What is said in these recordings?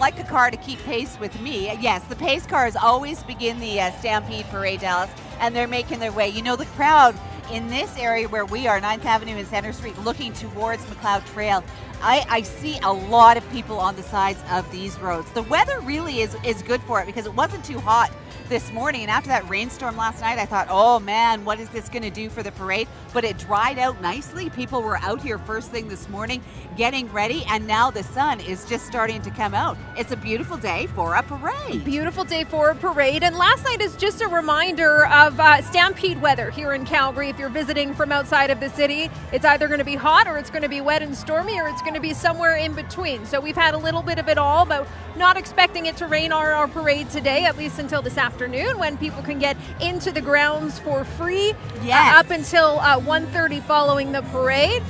Like a car to keep pace with me. Yes, the pace cars always begin the Stampede Parade, Dallas, and they're making their way. You know, the crowd in this area where we are, 9th Avenue and Center Street, looking towards McLeod Trail, I see a lot of people on the sides of these roads. The weather really is good for it because it wasn't too hot this morning, and after that rainstorm last night, I thought, oh man, what is this going to do for the parade? But it dried out nicely. People were out here first thing this morning getting ready, and now the sun is just starting to come out. It's a beautiful day for a parade. Beautiful day for a parade, and last night is just a reminder of Stampede weather here in Calgary. If you're visiting from outside of the city, it's either going to be hot, or it's going to be wet and stormy, or it's going to be somewhere in between. So we've had a little bit of it all, but not expecting it to rain on our parade today, at least until this afternoon, when people can get into the grounds for free. Yes. Up until 1:30 following the parade.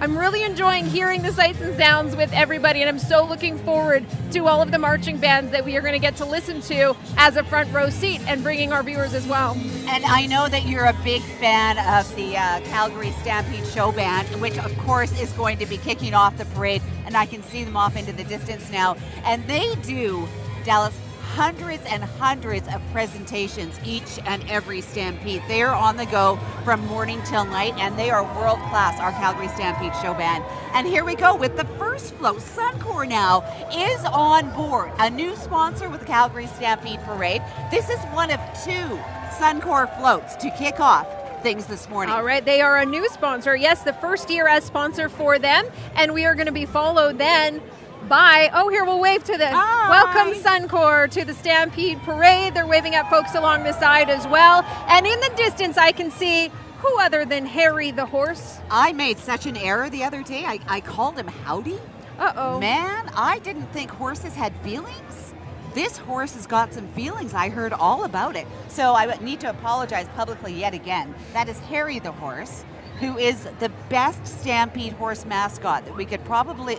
I'm really enjoying hearing the sights and sounds with everybody, and I'm so looking forward to all of the marching bands that we are going to get to listen to as a front row seat and bringing our viewers as well. And I know that you're a big fan of the Calgary Stampede Show Band, which of course is going to be kicking off the parade, and I can see them off into the distance now. And they do, Dallas, hundreds and hundreds of presentations each and every Stampede. They are on the go from morning till night, and they are world class, our Calgary Stampede Show Band. And here we go with the first float. Suncor now is on board, a new sponsor with the Calgary Stampede Parade. This is one of two Suncor floats to kick off things this morning. All right, they are a new sponsor. Yes, the first year as sponsor for them, and we are going to be followed then by, here we'll wave to the welcome Suncor to the Stampede Parade. They're waving at folks along the side as well. And in the distance, I can see who other than Harry the horse. I made such an error the other day. I called him Howdy. Uh-oh. Man, I didn't think horses had feelings. This horse has got some feelings. I heard all about it. So I need to apologize publicly yet again. That is Harry the horse, who is the best Stampede horse mascot that we could possibly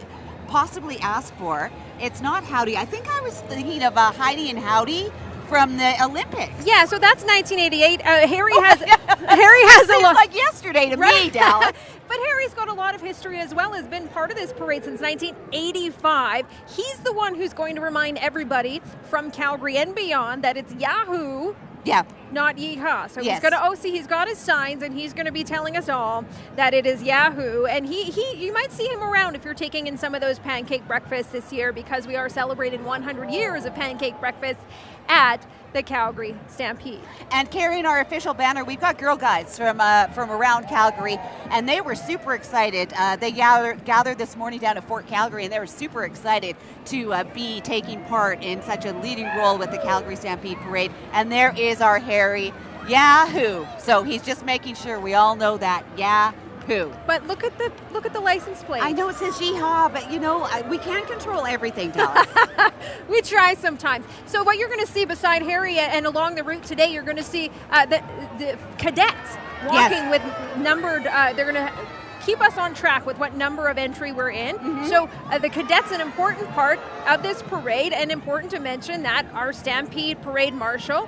ask for. It's not Howdy. I think I was thinking of Heidi and Howdy from the Olympics. Yeah, so that's 1988. Harry has a lot. Like yesterday to me, Dallas. But Harry's got a lot of history as well, has been part of this parade since 1985. He's the one who's going to remind everybody from Calgary and beyond that it's Yahoo. Yeah. Not yeehaw. So yes. He's got his signs, and he's going to be telling us all that it is Yahoo. And you might see him around if you're taking in some of those pancake breakfasts this year, because we are celebrating 100 years of pancake breakfast at the Calgary Stampede. And carrying our official banner, we've got Girl Guides from around Calgary, and they were super excited. They gathered this morning down at Fort Calgary, and they were super excited to be taking part in such a leading role with the Calgary Stampede Parade. And there is our Harry, Yahoo! So he's just making sure we all know that, Yahoo! But look at the license plate. I know it says yeehaw, but we can't control everything, Dallas. We try sometimes. So what you're going to see beside Harry and along the route today, you're going to see the cadets walking with numbered. They're going to keep us on track with what number of entry we're in. Mm-hmm. So the cadets, an important part of this parade, and important to mention that our Stampede Parade Marshal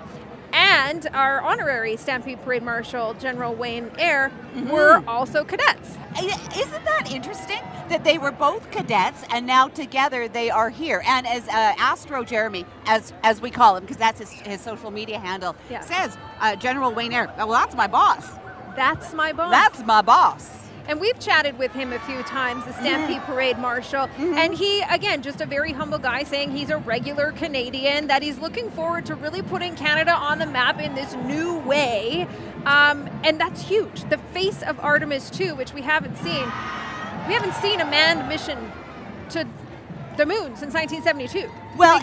and our honorary Stampede Parade Marshal, General Wayne Eyre, were also cadets. Isn't that interesting that they were both cadets, and now together they are here? And as Astro Jeremy, as we call him, because that's his social media handle, says, General Wayne Eyre, well, that's my boss. That's my boss. That's my boss. And we've chatted with him a few times, the Stampede Parade Marshal, and he, again, just a very humble guy, saying he's a regular Canadian, that he's looking forward to really putting Canada on the map in this new way, and that's huge. The face of Artemis 2, which we haven't seen. We haven't seen a manned mission to the moon since 1972. Well,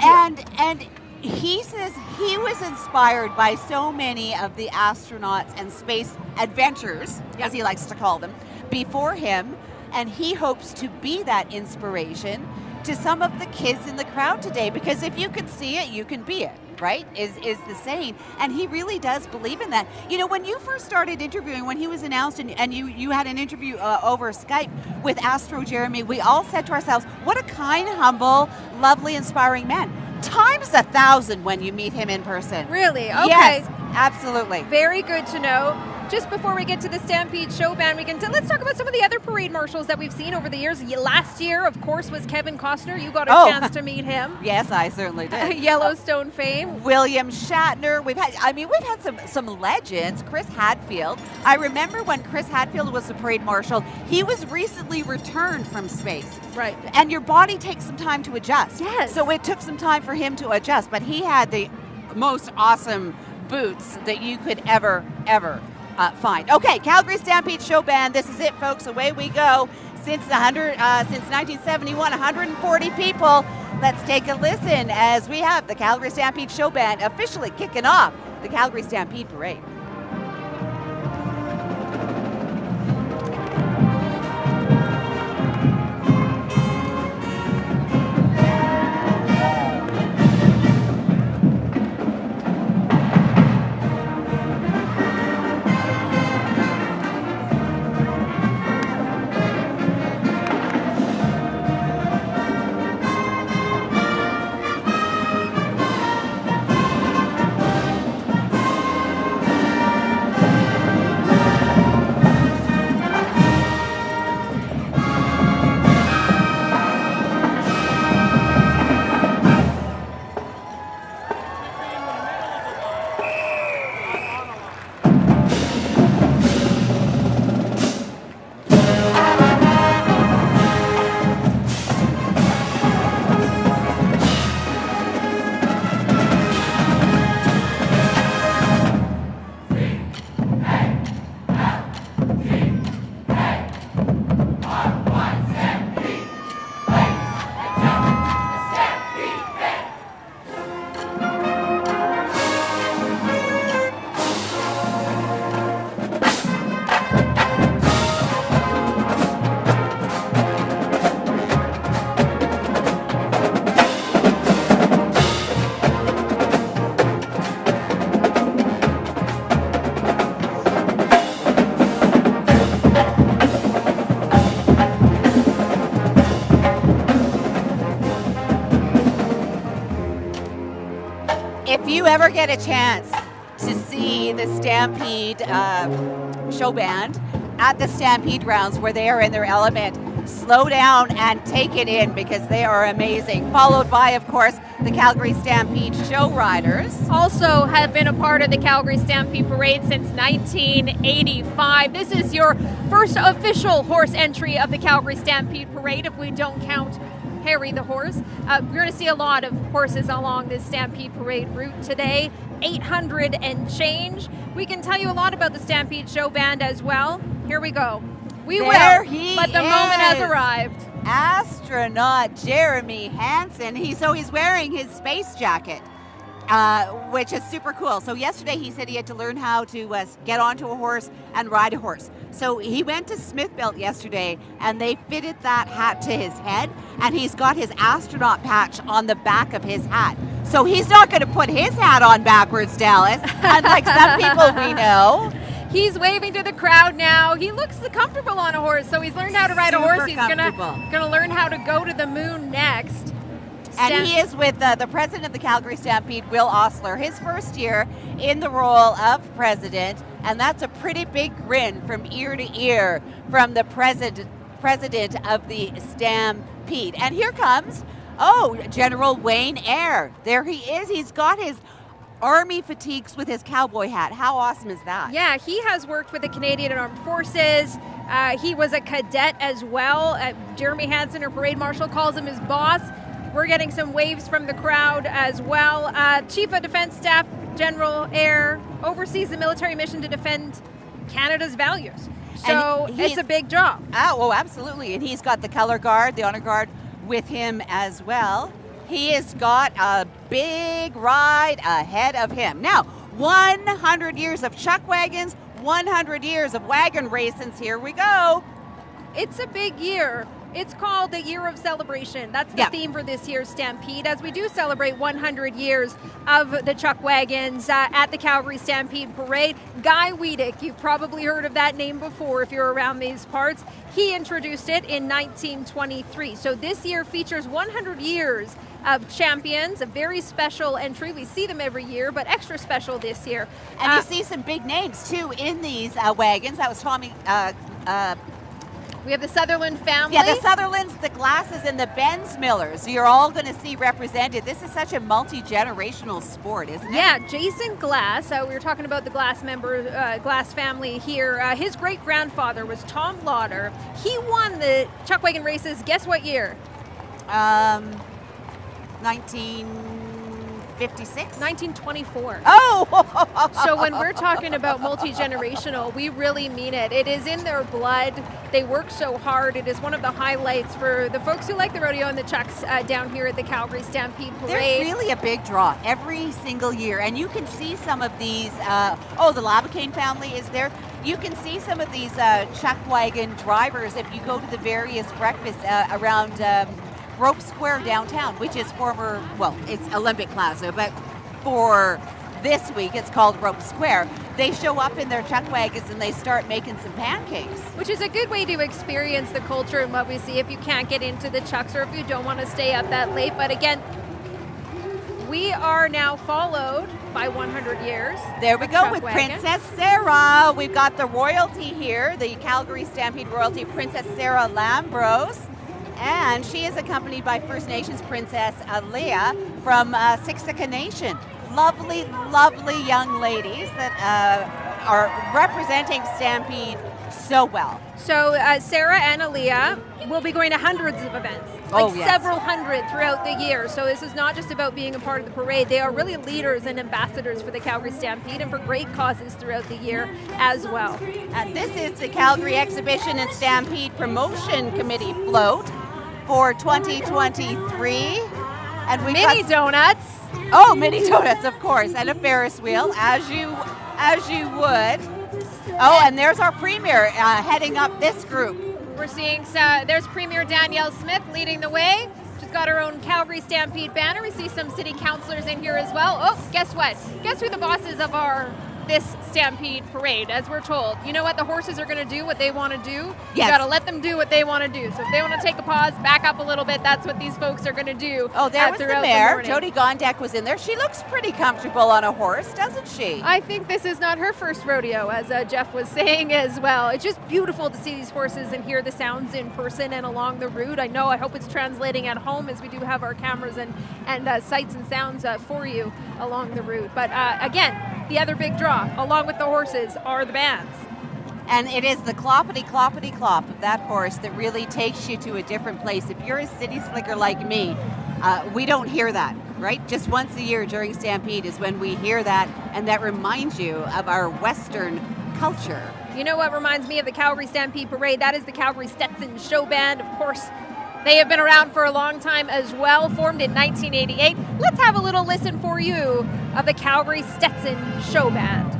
and he says he was inspired by so many of the astronauts and space adventurers, as he likes to call them, before him, and he hopes to be that inspiration to some of the kids in the crowd today, because if you can see it, you can be it, right, is the saying. And he really does believe in that. When you first started interviewing, when he was announced, and you had an interview over Skype with Astro Jeremy, we all said to ourselves, what a kind, humble, lovely, inspiring man. Times 1,000 when you meet him in person. Really? Okay. Yes, absolutely. Very good to know. just before we get to the Stampede Show Band, let's talk about some of the other parade marshals that we've seen over the years. Last year, of course, was Kevin Costner. You got a chance to meet him. Yes, I certainly did. Yellowstone fame. William Shatner. We've had some legends. Chris Hadfield. I remember when Chris Hadfield was the parade marshal. He was recently returned from space. Right. And your body takes some time to adjust. Yes. So it took some time for him to adjust, but he had the most awesome boots that you could ever find. Okay, Calgary Stampede Show Band. This is it, folks. Away we go. Since 1971, 140 people. Let's take a listen as we have the Calgary Stampede Show Band officially kicking off the Calgary Stampede Parade. If you ever get a chance to see the Stampede Show Band at the Stampede grounds where they are in their element, slow down and take it in because they are amazing. Followed by, of course, the Calgary Stampede Show Riders. Also have been a part of the Calgary Stampede Parade since 1985. This is your first official horse entry of the Calgary Stampede Parade, if we don't count Harry the horse. We're going to see a lot of horses along this Stampede Parade route today. 800 and change. We can tell you a lot about the Stampede Show Band as well. Here we go. We will, but the moment has arrived. Astronaut Jeremy Hansen. He's wearing his space jacket, which is super cool. So yesterday he said he had to learn how to get onto a horse and ride a horse. So he went to Smithbelt yesterday and they fitted that hat to his head, and he's got his astronaut patch on the back of his hat. So he's not going to put his hat on backwards, Dallas, unlike some people we know. He's waving to the crowd now. He looks comfortable on a horse, so he's learned how to ride a horse. He's gonna learn how to go to the moon next. And he is with the president of the Calgary Stampede, Will Osler. His first year in the role of president, and that's a pretty big grin from ear to ear from the president of the Stampede. And here comes, General Wayne Eyre. There he is. He's got his Army fatigues with his cowboy hat. How awesome is that? Yeah, he has worked with the Canadian Armed Forces. He was a cadet as well. Jeremy Hansen, our parade marshal, calls him his boss. We're getting some waves from the crowd as well. Chief of Defense Staff General Eyre oversees the military mission to defend Canada's values. So it's a big job. Oh, absolutely. And he's got the color guard, the honor guard with him as well. He has got a big ride ahead of him. Now, 100 years of chuck wagons, 100 years of wagon racing. Here we go. It's a big year It's called the Year of Celebration. That's the theme for this year's Stampede, as we do celebrate 100 years of the Chuck Wagons at the Calgary Stampede Parade. Guy Wiedek, you've probably heard of that name before if you're around these parts. He introduced it in 1923. So this year features 100 years of champions, a very special entry. We see them every year, but extra special this year. And you see some big names, too, in these wagons. That was Tommy... we have the Sutherland family. Yeah, the Sutherlands, the Glasses, and the Benz Millers. You're all going to see represented. This is such a multi-generational sport, isn't it? Yeah, Jason Glass. We were talking about the Glass family here. His great-grandfather was Tom Lauder. He won the Chuck Wagon races. Guess what year? 1956? 1924. Oh! So when we're talking about multi-generational, we really mean it. It is in their blood. They work so hard. It is one of the highlights for the folks who like the rodeo and the Chucks down here at the Calgary Stampede Parade. They're really a big draw every single year. And you can see some of these, the Labacane family is there. You can see some of these Chuck Wagon drivers if you go to the various breakfasts around Rope Square downtown, which is it's Olympic Plaza, but for this week it's called Rope Square. They show up in their Chuck Wagons and they start making some pancakes. Which is a good way to experience the culture and what we see if you can't get into the Chucks or if you don't want to stay up that late. But again, we are now followed by 100 years. There we go with Princess Sarah. We've got the royalty here, the Calgary Stampede royalty, Princess Sarah Lambros. And she is accompanied by First Nations Princess Leah from Siksika Nation. Lovely, lovely young ladies that are representing Stampede so well. So Sarah and Aaliyah will be going to hundreds of events, several hundred throughout the year. So this is not just about being a part of the parade. They are really leaders and ambassadors for the Calgary Stampede and for great causes throughout the year as well. And this is the Calgary Exhibition and Stampede Promotion Committee float for 2023. And we mini donuts. Oh, mini donuts, of course, and a Ferris wheel, as you would. Oh, and there's our premier heading up this group. We're seeing there's Premier Danielle Smith leading the way. She's got her own Calgary Stampede banner. We see some city councillors in here as well. Oh, guess what? Guess who the boss is of this Stampede Parade, as we're told. You know what? The horses are going to do what they want to do. Yes. You got to let them do what they want to do. So if they want to take a pause, back up a little bit, that's what these folks are going to do. Oh, there was the mare. Jody Gondek was in there. She looks pretty comfortable on a horse, doesn't she? I think this is not her first rodeo, as Jeff was saying as well. It's just beautiful to see these horses and hear the sounds in person and along the route. I hope it's translating at home, as we do have our cameras and sights and sounds for you along the route. But again, the other big draw, along with the horses, are the bands. And it is the cloppity-cloppity-clop of that horse that really takes you to a different place. If you're a city slicker like me, we don't hear that, right? Just once a year during Stampede is when we hear that, and that reminds you of our Western culture. You know what reminds me of the Calgary Stampede Parade? That is the Calgary Stetson Show Band, of course. They have been around for a long time as well, formed in 1988. Let's have a little listen for you of the Calgary Stetson Show Band.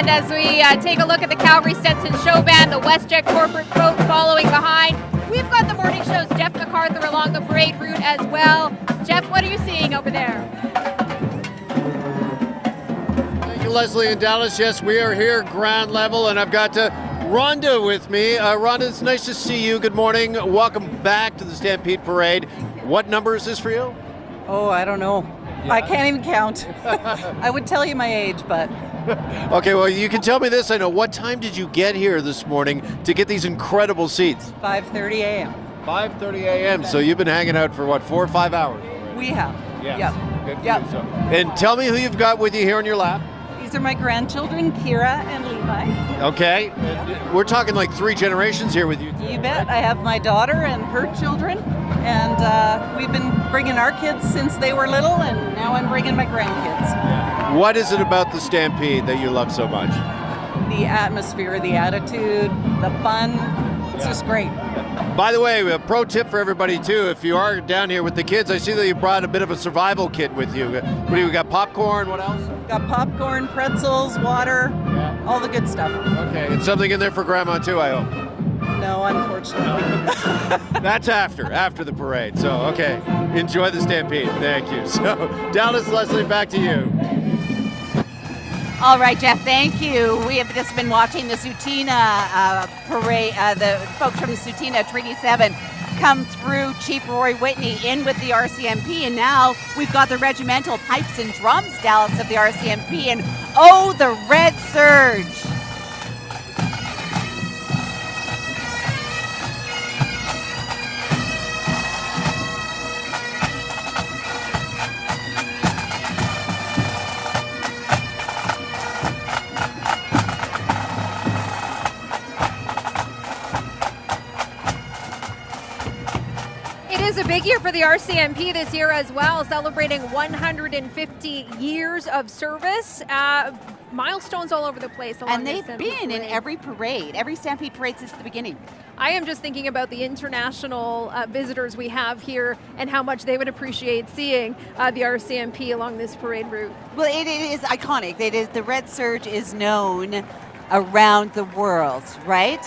As we take a look at the Calgary Stetson Show Band, the WestJet corporate folk following behind. We've got the morning show's Jeff MacArthur along the parade route as well. Jeff, what are you seeing over there? Thank you, Leslie and Dallas. Yes, we are here ground level, and I've got Rhonda with me. Rhonda, it's nice to see you. Good morning. Welcome back to the Stampede Parade. What number is this for you? Oh, I don't know. I can't even count. I would tell you my age, but... Okay, well, you can tell me this. I know. What time did you get here this morning to get these incredible seats? 5:30 a.m. 5:30 a.m. So you've been hanging out for what, 4 or 5 hours? We have. Yes. Yep. Good for Yep. you, so. And tell me who you've got with you here on your lap. These are my grandchildren, Kira and Levi. Okay. We're talking like 3 generations here with you today. You bet. I have my daughter and her children, and we've been bringing our kids since they were little, and now I'm bringing my grandkids. What is it about the Stampede that you love so much? The atmosphere, the attitude, the fun. It's just great. By the way, a pro tip for everybody too, if you are down here with the kids, I see that you brought a bit of a survival kit with you. What do you got? Popcorn, what else? Got popcorn, pretzels, water, all the good stuff. Okay, and something in there for Grandma too, I hope. No, unfortunately. That's after the parade. So, okay, enjoy the Stampede. Thank you. So, Dallas, Leslie, back to you. All right, Jeff, thank you. We have just been watching the Sutina parade, the folks from the Sutina Treaty 7 come through. Chief Roy Whitney in with the RCMP, and now we've got the regimental pipes and drums, Dallas, of the RCMP, and oh, the red surge. A big year for the RCMP this year as well, celebrating 150 years of service. Milestones all over the place. And they've been in every parade, every Stampede parade since the beginning. I am just thinking about the international visitors we have here and how much they would appreciate seeing the RCMP along this parade route. Well, it is iconic. It is, the red surge is known around the world, right?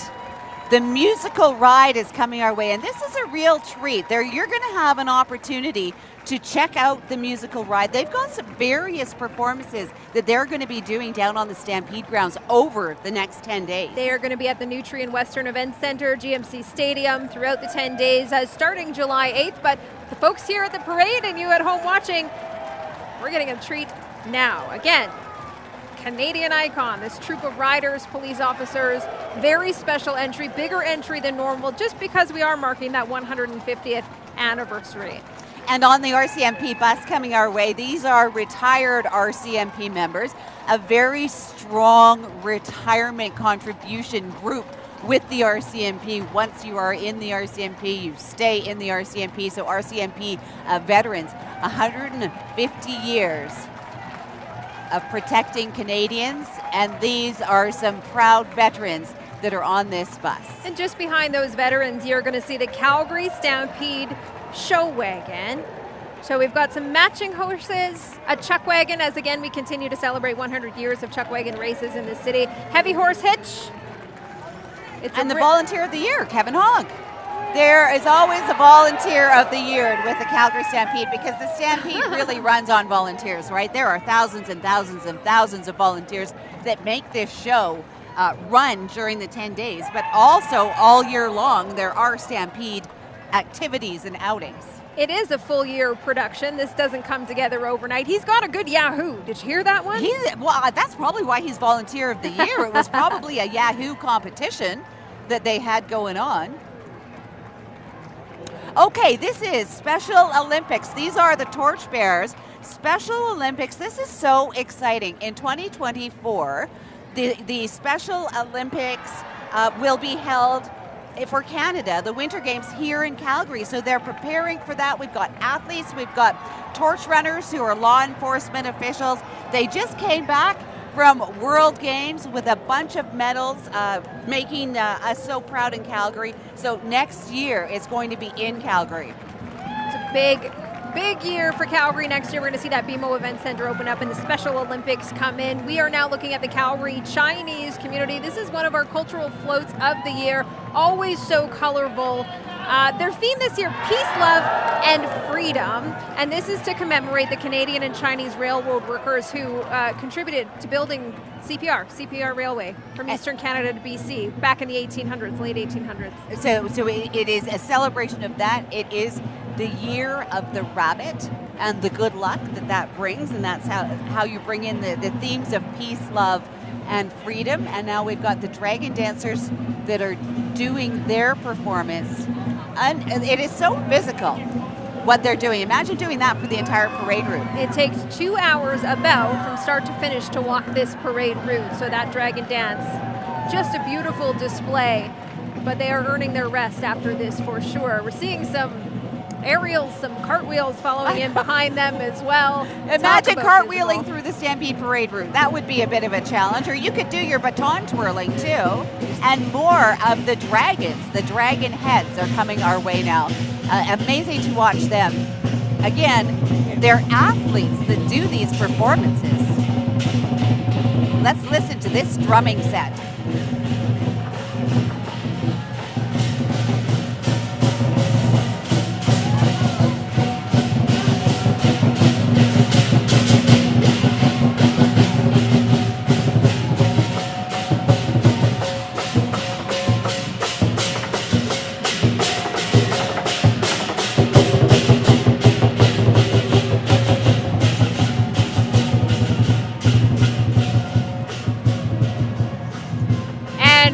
The musical ride is coming our way, and this is a real treat. You're going to have an opportunity to check out the musical ride. They've got some various performances that they're going to be doing down on the Stampede grounds over the next 10 days. They are going to be at the Nutrien Western Event Center, GMC Stadium, throughout the 10 days, starting July 8th. But the folks here at the parade and you at home watching, we're getting a treat now. Again, Canadian icon, this troop of riders, police officers, very special entry, bigger entry than normal, just because we are marking that 150th anniversary. And on the RCMP bus coming our way, these are retired RCMP members, a very strong retirement contribution group with the RCMP. Once you are in the RCMP, you stay in the RCMP. So RCMP veterans, 150 years of protecting Canadians, and these are some proud veterans that are on this bus. And just behind those veterans, you're going to see the Calgary Stampede show wagon. So we've got some matching horses, a chuck wagon, as again we continue to celebrate 100 years of chuck wagon races in the city. Heavy horse hitch. And the volunteer of the year, Kevin Hogg. There is always a volunteer of the year with the Calgary Stampede, because the Stampede really runs on volunteers, right? There are thousands and thousands and thousands of volunteers that make this show run during the 10 days, but also all year long there are Stampede activities and outings. It is a full year production. This doesn't come together overnight. He's got a good Yahoo. Did you hear that one? Well, that's probably why he's volunteer of the year. It was probably a Yahoo competition that they had going on. Okay, this is Special Olympics. These are the torchbearers. Special Olympics, this is so exciting. In 2024, the Special Olympics will be held for Canada, the Winter Games here in Calgary. So they're preparing for that. We've got athletes, we've got torch runners who are law enforcement officials. They just came back from World Games with a bunch of medals, making us so proud in Calgary. So next year it's going to be in Calgary. It's a big year for Calgary next year. We're going to see that BMO Event Center open up and the Special Olympics come in. We are now looking at the Calgary Chinese community. This is one of our cultural floats of the year, always so colorful. Their theme this year, peace, love, and freedom. And this is to commemorate the Canadian and Chinese railroad workers who contributed to building CPR Railway from Eastern Canada to BC back in the 1800s, late 1800s. So it is a celebration of that. It is the year of the rabbit and the good luck that brings, and that's how you bring in the themes of peace, love, and freedom. And now we've got the dragon dancers that are doing their performance, and it is so physical what they're doing. Imagine doing that for the entire parade route. It takes 2 hours about from start to finish to walk this parade route, so that dragon dance, just a beautiful display, but they are earning their rest after this for sure. We're seeing some aerials, some cartwheels following in behind them as well. Imagine cartwheeling through the Stampede parade route. That would be a bit of a challenge. Or you could do your baton twirling too. And more of the dragons, the dragon heads are coming our way now. Amazing to watch them. Again, they're athletes that do these performances. Let's listen to this drumming set.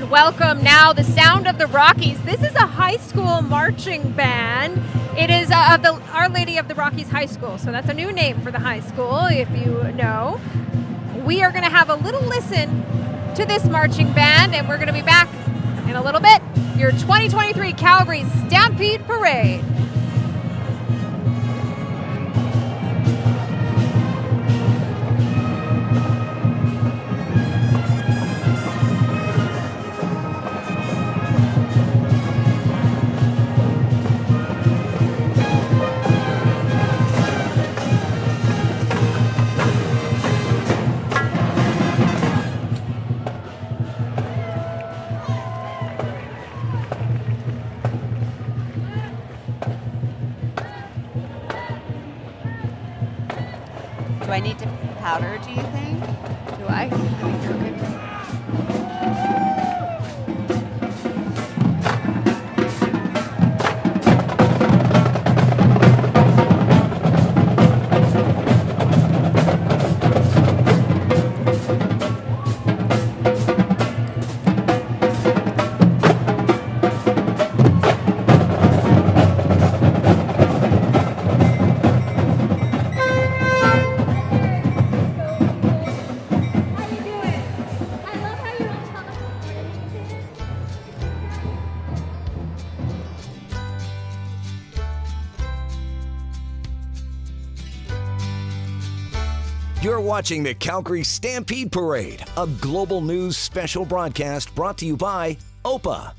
Welcome now, the Sound of the Rockies. This is a high school marching band. It is of the Our Lady of the Rockies High School, so that's a new name for the high school, if you know. We are going to have a little listen to this marching band, and we're going to be back in a little bit. Your 2023 Calgary Stampede Parade. Do I need to powder, do you think? Do I? I think you're good. You're watching the Calgary Stampede Parade, a global news special broadcast brought to you by OPA.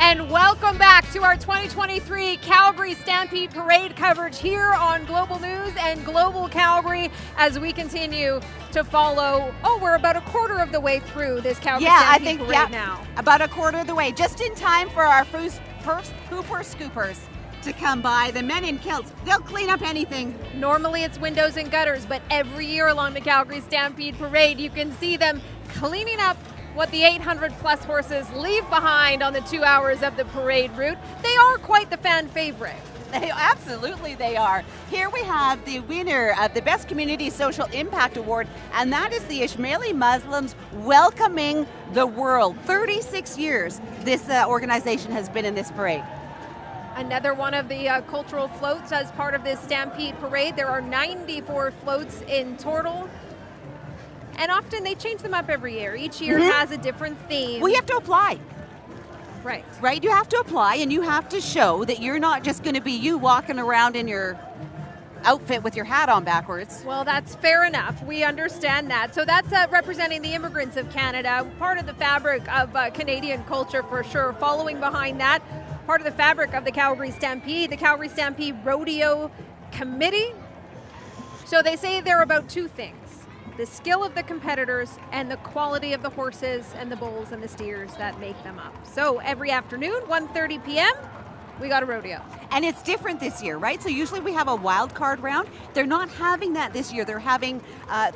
And welcome back to our 2023 Calgary Stampede Parade coverage here on Global News and Global Calgary as we continue to follow. Oh, we're about a quarter of the way through this Calgary Stampede Parade now. About a quarter of the way, just in time for our first Hooper Scoopers to come by. The men in kilts, they'll clean up anything. Normally it's windows and gutters, but every year along the Calgary Stampede Parade, you can see them cleaning up what the 800 plus horses leave behind on the 2 hours of the parade route. They are quite the fan favorite. Absolutely they are. Here we have the winner of the Best Community Social Impact Award, and that is the Ismaili Muslims Welcoming the World. 36 years this organization has been in this parade. Another one of the cultural floats as part of this Stampede Parade. There are 94 floats in total. And often they change them up every year. Each year has a different theme. Well, you have to apply. Right, you have to apply, and you have to show that you're not just going to be you walking around in your outfit with your hat on backwards. Well, that's fair enough. We understand that. So that's representing the immigrants of Canada, part of the fabric of Canadian culture for sure. Following behind that, part of the fabric of the Calgary Stampede, the Calgary Stampede Rodeo Committee. So they say they're about two things: the skill of the competitors and the quality of the horses and the bulls and the steers that make them up. So every afternoon, 1:30 p.m., we got a rodeo. And it's different this year, right? So usually we have a wild card round. They're not having that this year. They're having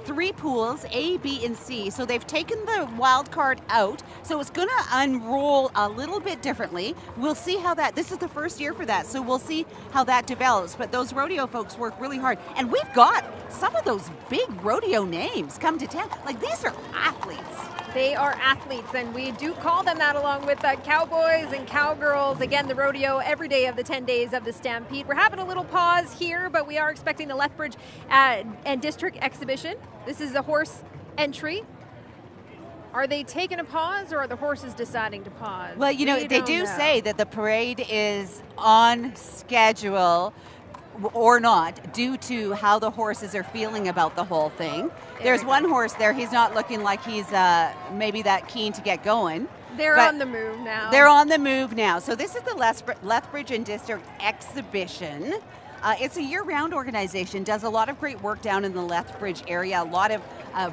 3 pools, A, B, and C. So they've taken the wild card out. So it's going to unroll a little bit differently. We'll see how this is the first year for that. So we'll see how that develops. But those rodeo folks work really hard. And we've got some of those big rodeo names come to town. Like, these are athletes. They are athletes, and we do call them that, along with cowboys and cowgirls. Again, the rodeo every day of the 10 days of the Stampede. We're having a little pause here, but we are expecting the Lethbridge and District Exhibition. This is the horse entry. Are they taking a pause, or are the horses deciding to pause? Well, they do say that the parade is on schedule or not, due to how the horses are feeling about the whole thing. There's one horse there, he's not looking like he's maybe that keen to get going. They're on the move now. They're on the move now. So this is the Lethbridge and District Exhibition. It's a year-round organization, does a lot of great work down in the Lethbridge area, a lot of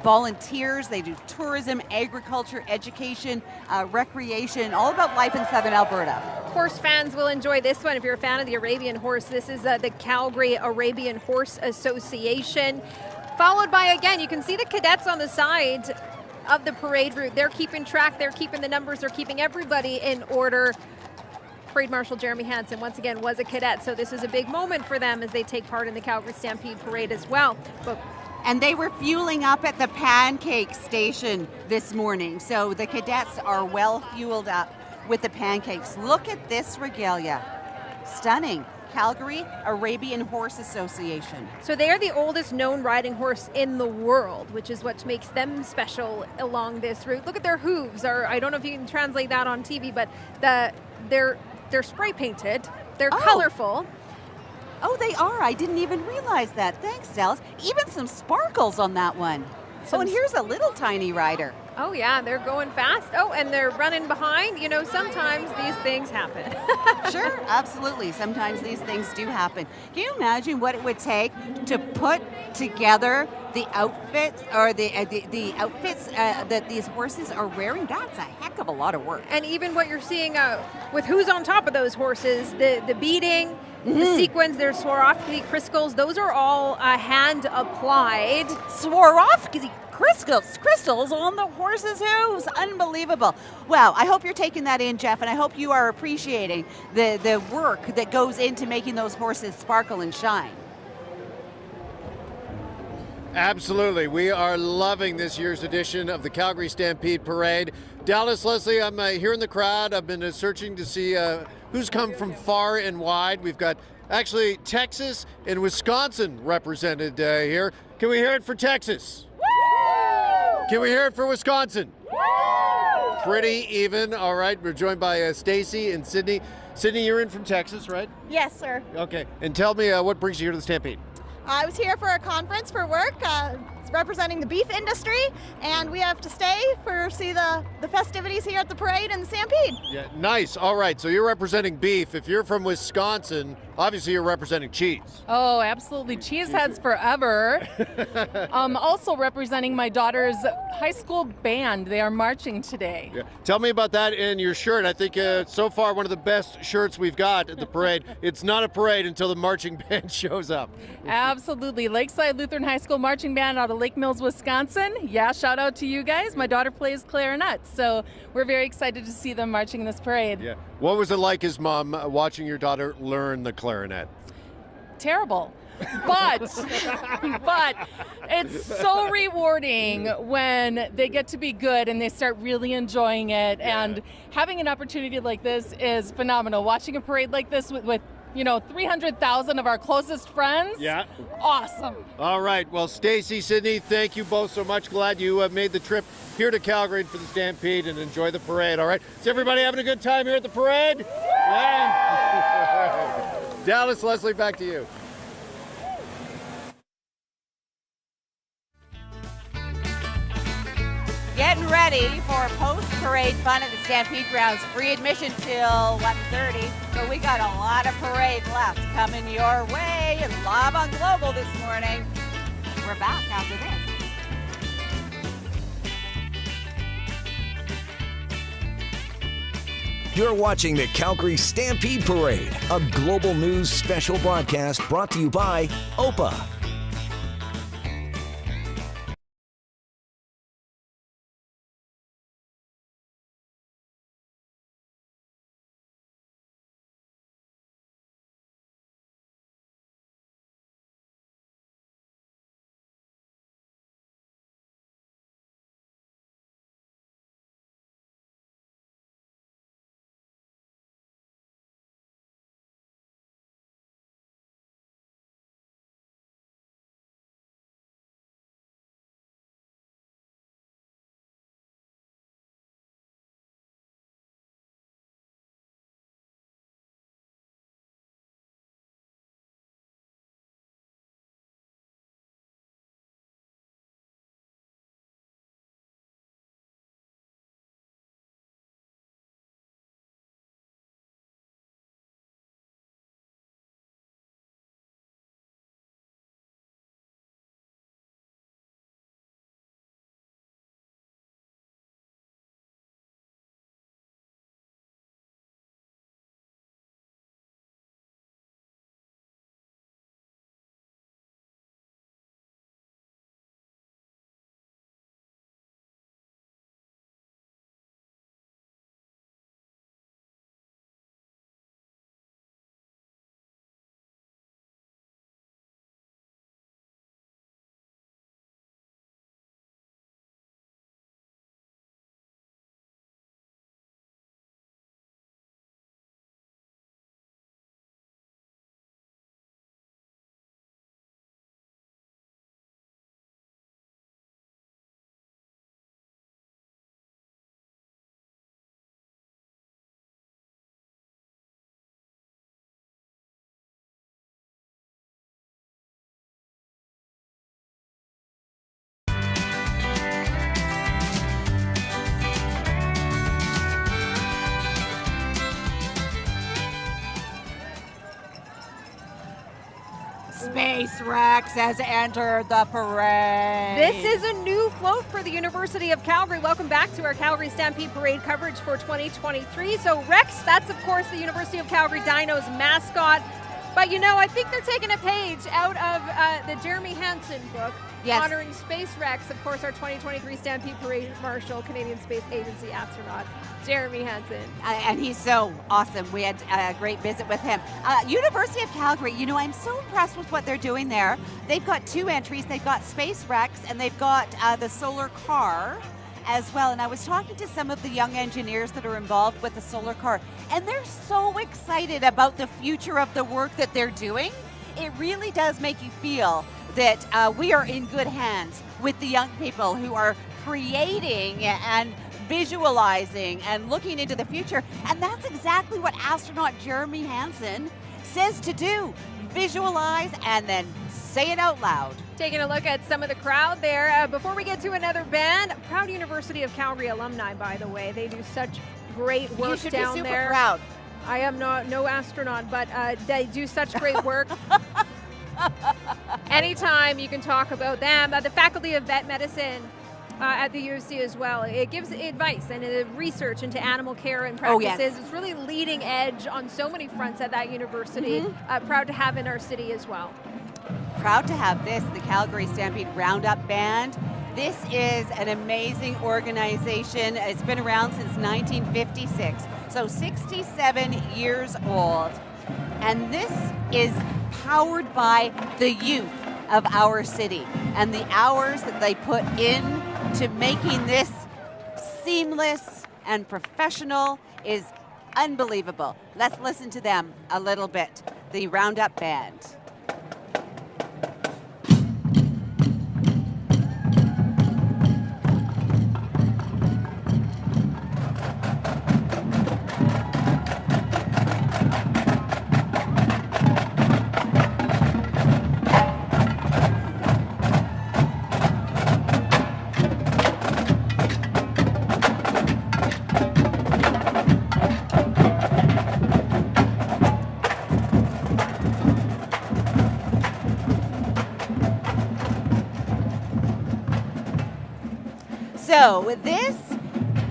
volunteers. They do tourism, agriculture, education, recreation, all about life in Southern Alberta. Horse fans will enjoy this one if you're a fan of the Arabian horse. This is the Calgary Arabian Horse Association. Followed by, again, you can see the cadets on the side of the parade route. They're keeping track, they're keeping the numbers, they're keeping everybody in order. Parade Marshal Jeremy Hansen, once again, was a cadet, so this is a big moment for them as they take part in the Calgary Stampede Parade as well. And they were fueling up at the pancake station this morning, so the cadets are well fueled up with the pancakes. Look at this regalia. Stunning. Calgary Arabian Horse Association. So they are the oldest known riding horse in the world, which is what makes them special along this route. Look at their hooves. I don't know if you can translate that on TV, but they're spray painted. They're colorful. Oh, they are. I didn't even realize that. Thanks, Dallas. Even some sparkles on that one. And here's a little tiny rider. Oh, yeah, they're going fast. Oh, and they're running behind. Sometimes these things happen. Sure, absolutely. Sometimes these things do happen. Can you imagine what it would take to put together the outfits or the outfits that these horses are wearing? That's a heck of a lot of work. And even what you're seeing with who's on top of those horses, the beading, the sequins, their Swarovski crystals, those are all hand applied. Swarovski crystals on the horse's hooves. Unbelievable. Wow, I hope you're taking that in, Jeff, and I hope you are appreciating the work that goes into making those horses sparkle and shine. Absolutely. We are loving this year's edition of the Calgary Stampede Parade. Dallas, Leslie, I'm here in the crowd. I've been searching to see who's come from far and wide. We've got actually Texas and Wisconsin represented here. Can we hear it for Texas? Can we hear it for Wisconsin? Pretty even. All right, we're joined by Stacy and Sydney. Sydney, you're in from Texas, right? Yes, sir. Okay, and tell me what brings you here to the Stampede? I was here for a conference for work. representing the beef industry, and we have to stay see the festivities here at the parade and the Stampede. Yeah, nice. All right, so you're representing beef. If you're from Wisconsin, obviously you're representing cheese. Oh, absolutely. Cheeseheads forever. Also representing my daughter's high school band. They are marching today. Yeah. Tell me about that in your shirt. I think so far one of the best shirts we've got at the parade. It's not a parade until the marching band shows up. Absolutely. Lakeside Lutheran High School Marching Band out of Lake Mills, Wisconsin. Yeah, shout out to you guys. My daughter plays clarinet, so we're very excited to see them marching in this parade. Yeah. What was it like as mom watching your daughter learn the clarinet? Terrible. But it's so rewarding when they get to be good and they start really enjoying it. Yeah. And having an opportunity like this is phenomenal. Watching a parade like this with 300,000 of our closest friends. Yeah. Awesome. All right. Well, Stacy, Sydney, thank you both so much. Glad you made the trip here to Calgary for the Stampede and enjoy the parade. All right. Is everybody having a good time here at the parade? Yeah. Dallas, Leslie, back to you. Getting ready for post-parade fun at the Stampede Grounds. Free admission till 1:30, but we got a lot of parade left coming your way. And live on Global this morning. We're back after this. You're watching the Calgary Stampede Parade, a global news special broadcast brought to you by OPA. Space Rex has entered the parade. This is a new float for the University of Calgary. Welcome back to our Calgary Stampede Parade coverage for 2023. So Rex, that's of course the University of Calgary Dinos mascot. But I think they're taking a page out of the Jeremy Hansen book, yes, honoring Space Rex, of course, our 2023 Stampede Parade Marshal, Canadian Space Agency astronaut, Jeremy Hansen. And he's so awesome. We had a great visit with him. University of Calgary, I'm so impressed with what they're doing there. They've got two entries. They've got Space Rex and they've got the solar car as well. And I was talking to some of the young engineers that are involved with the solar car, and they're so excited about the future of the work that they're doing. It really does make you feel that we are in good hands with the young people who are creating and visualizing and looking into the future. And that's exactly what astronaut Jeremy Hansen says to do. Visualize and then Say it out loud. Taking a look at some of the crowd there. Before we get to another band, proud University of Calgary alumni, by the way. They do such great work You should down be super there. proud. I am no astronaut, but they do such great work. Anytime you can talk about them. The Faculty of Vet Medicine at the U of C as well. It gives advice and research into animal care and practices. Oh, yes. It's really leading edge on so many fronts at that university. Proud to have in our city as well. Proud to have this, the Calgary Stampede Roundup Band. This is an amazing organization. It's been around since 1956, so 67 years old. And this is powered by the youth of our city and the hours that they put in to making this seamless and professional is unbelievable. Let's listen to them a little bit, the Roundup Band. So this,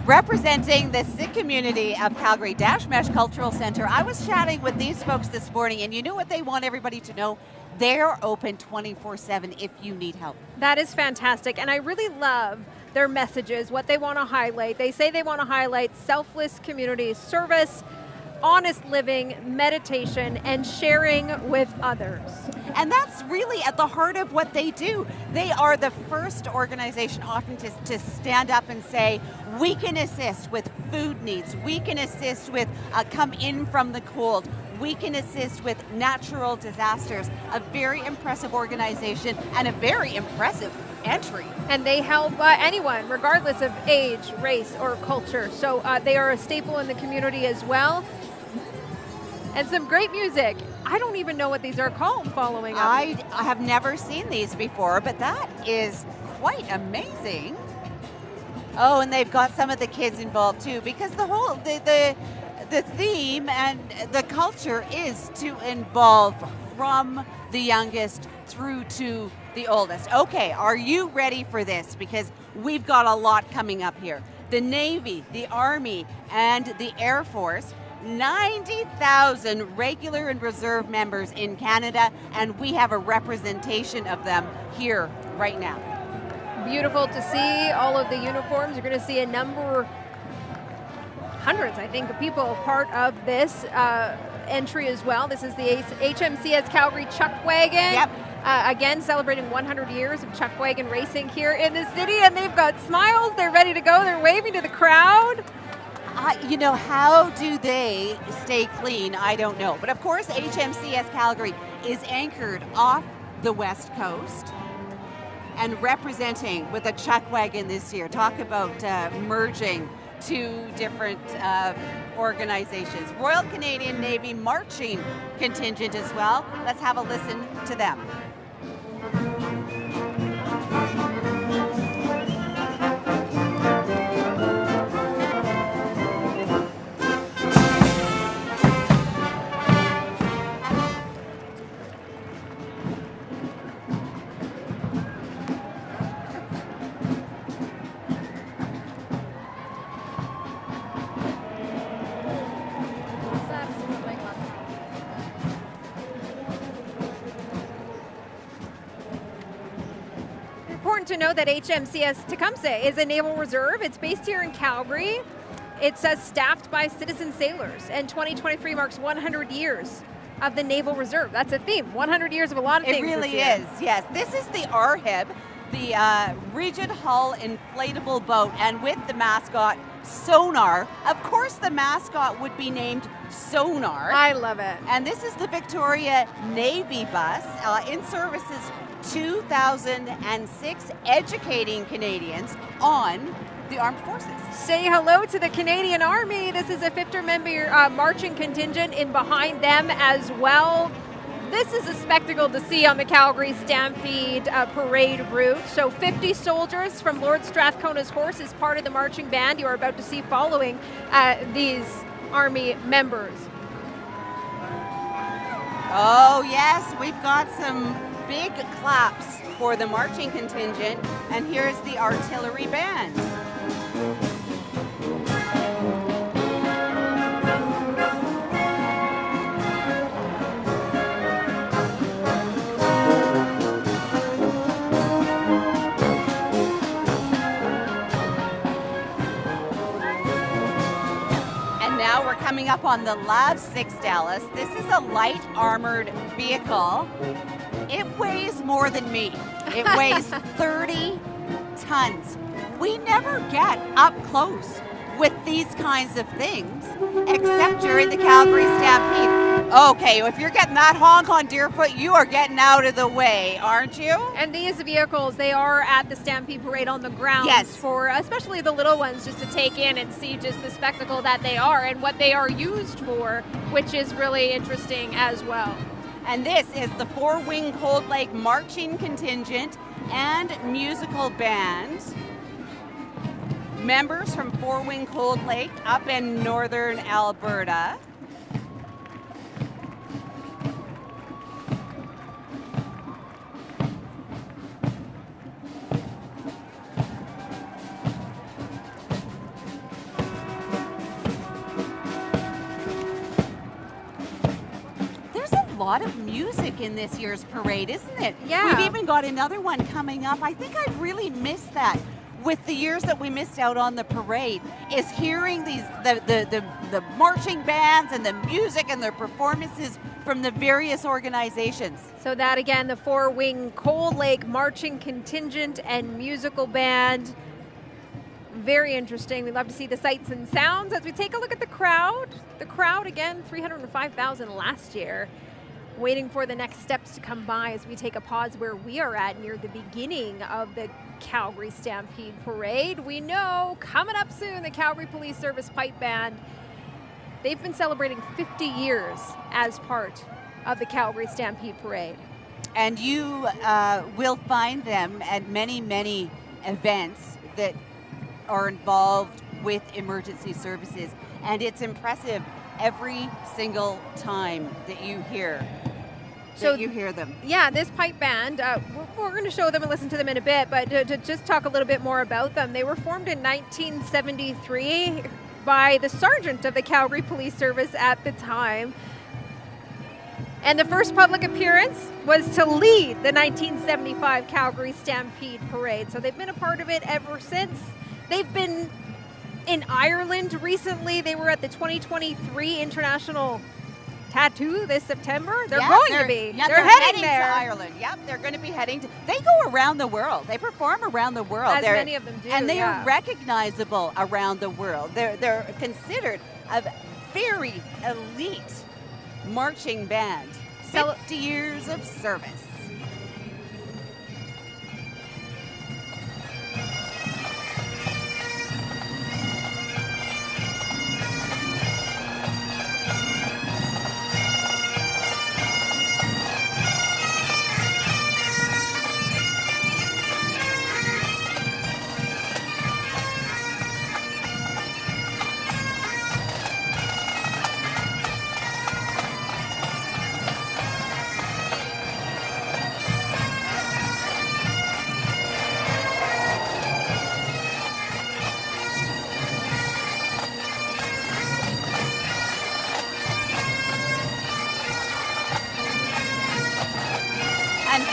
representing the Sikh community of Calgary, Dash Mesh Cultural Center. I was chatting with these folks this morning, and you know what they want everybody to know? They're open 24/7 if you need help. That is fantastic, and I really love their messages, what they want to highlight. They say they want to highlight selfless community service, honest living, meditation, and sharing with others. And that's really at the heart of what they do. They are the first organization often to stand up and say, we can assist with food needs, we can assist with come in from the cold, we can assist with natural disasters. A very impressive organization and a very impressive entry. And they help anyone, regardless of age, race, or culture. So they are a staple in the community as well. And some great music. I don't even know what these are called following up. I have never seen these before, but that is quite amazing. Oh, and they've got some of the kids involved too, because the whole, the theme and the culture is to involve from the youngest through to the oldest. Okay, are you ready for this? Because we've got a lot coming up here. The Navy, the Army, and the Air Force, 90,000 regular and reserve members in Canada, and we have a representation of them here right now. Beautiful to see all of the uniforms. You're going to see a number, hundreds, I think, of people part of this entry as well. This is the HMCS Calgary Chuck Wagon. Yep. Again, celebrating 100 years of Chuck Wagon racing here in the city, and they've got smiles. They're ready to go. They're waving to the crowd. You know, how do they stay clean? I don't know. But of course, HMCS Calgary is anchored off the West Coast and representing with a Chuck Wagon this year. Talk about merging two different organizations. Royal Canadian Navy marching contingent as well. Let's have a listen to them. To know that HMCS Tecumseh is a naval reserve. It's based here in Calgary. It says staffed by citizen sailors, and 2023 marks 100 years of the Naval Reserve. That's a theme. 100 years of a lot of things. It really this year. is, yes. This is the RHIB, the rigid hull inflatable boat, and with the mascot Sonar. Of course, the mascot would be named Sonar. I love it. And this is the Victoria Navy bus in services 2006, educating Canadians on the armed forces. Say hello to the Canadian Army. This is a 50 member marching contingent in behind them as well. This is a spectacle to see on the Calgary Stampede parade route. So 50 soldiers from Lord Strathcona's Horse is part of the marching band you are about to see following these Army members. Oh yes, we've got some big claps for the marching contingent, and here's the artillery band. Now we're coming up on the LAV 6 Dallas. This is a light armored vehicle. It weighs more than me. It weighs 30 tons. We never get up close with these kinds of things, except during the Calgary Stampede. Okay, if you're getting that honk on Deerfoot, you are getting out of the way, aren't you? And these vehicles, they are at the Stampede Parade on the ground. Yes. For especially the little ones, just to take in and see just the spectacle that they are and what they are used for, which is really interesting as well. And this is the Four-Wing Cold Lake Marching Contingent and Musical Band. Members from Four-Wing Cold Lake up in northern Alberta. There's a lot of music in this year's parade, isn't it? Yeah. We've even got another one coming up. I think I've really missed that. With the years that we missed out on the parade, is hearing these the marching bands and the music and their performances from the various organizations. So that again, the Four-Wing Cold Lake Marching Contingent and Musical Band. Very interesting. We love to see the sights and sounds as we take a look at the crowd. The crowd again, 305,000 last year. Waiting for the next steps to come by as we take a pause where we are at near the beginning of the Calgary Stampede Parade. We know coming up soon, the Calgary Police Service Pipe Band. They've been celebrating 50 years as part of the Calgary Stampede Parade. And you will find them at many, many events that are involved with emergency services. And it's impressive every single time that you hear them. Yeah, this pipe band, we're going to show them and listen to them in a bit, but to just talk a little bit more about them, they were formed in 1973 by the sergeant of the Calgary Police Service at the time. And the first public appearance was to lead the 1975 Calgary Stampede Parade. So they've been a part of it ever since. They've been in Ireland recently. They were at the 2023 International Tattoo this September. They're heading there. To Ireland. Yep, they're going to be heading to. They go around the world. They perform around the world. As many of them do. And they are recognizable around the world. They're considered a very elite marching band. 50 years of service.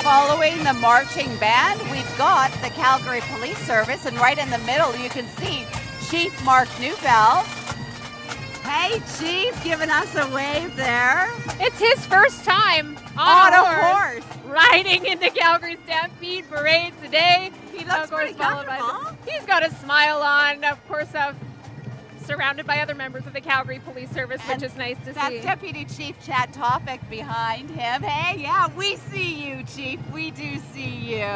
Following the marching band, we've got the Calgary Police Service, and right in the middle you can see Chief Mark Newbell. Hey, Chief, giving us a wave there. It's his first time on a horse. Riding in the Calgary Stampede Parade today. He looks pretty comfortable. He's got a smile on, of course, surrounded by other members of the Calgary Police Service, which is nice to see. That's Deputy Chief Chad Topic behind him. Hey, yeah, we see you, Chief. We do see you.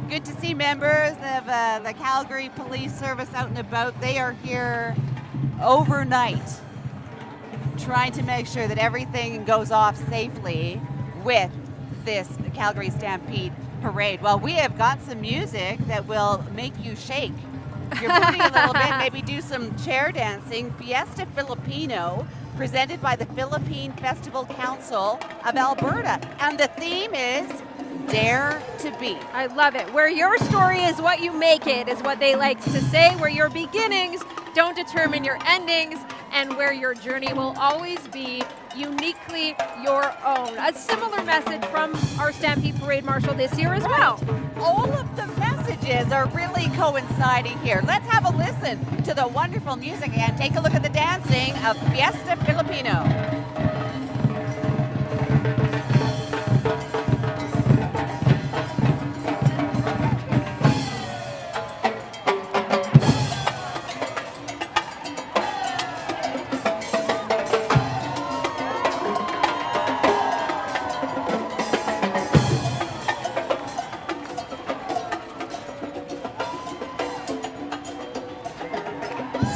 Good to see members of the Calgary Police Service out and about. They are here overnight, trying to make sure that everything goes off safely with this Calgary Stampede Parade. Well, we have got some music that will make you shake. You're moving a little bit, maybe do some chair dancing. Fiesta Filipino, presented by the Philippine Festival Council of Alberta. And the theme is Dare to Be. I love it. Where your story is what you make it, is what they like to say. Where your beginnings don't determine your endings, and where your journey will always be uniquely your own. A similar message from our Stampede Parade Marshal this year as well. All of the messages are really coinciding here. Let's have a listen to the wonderful music and take a look at the dancing of Fiesta Filipino.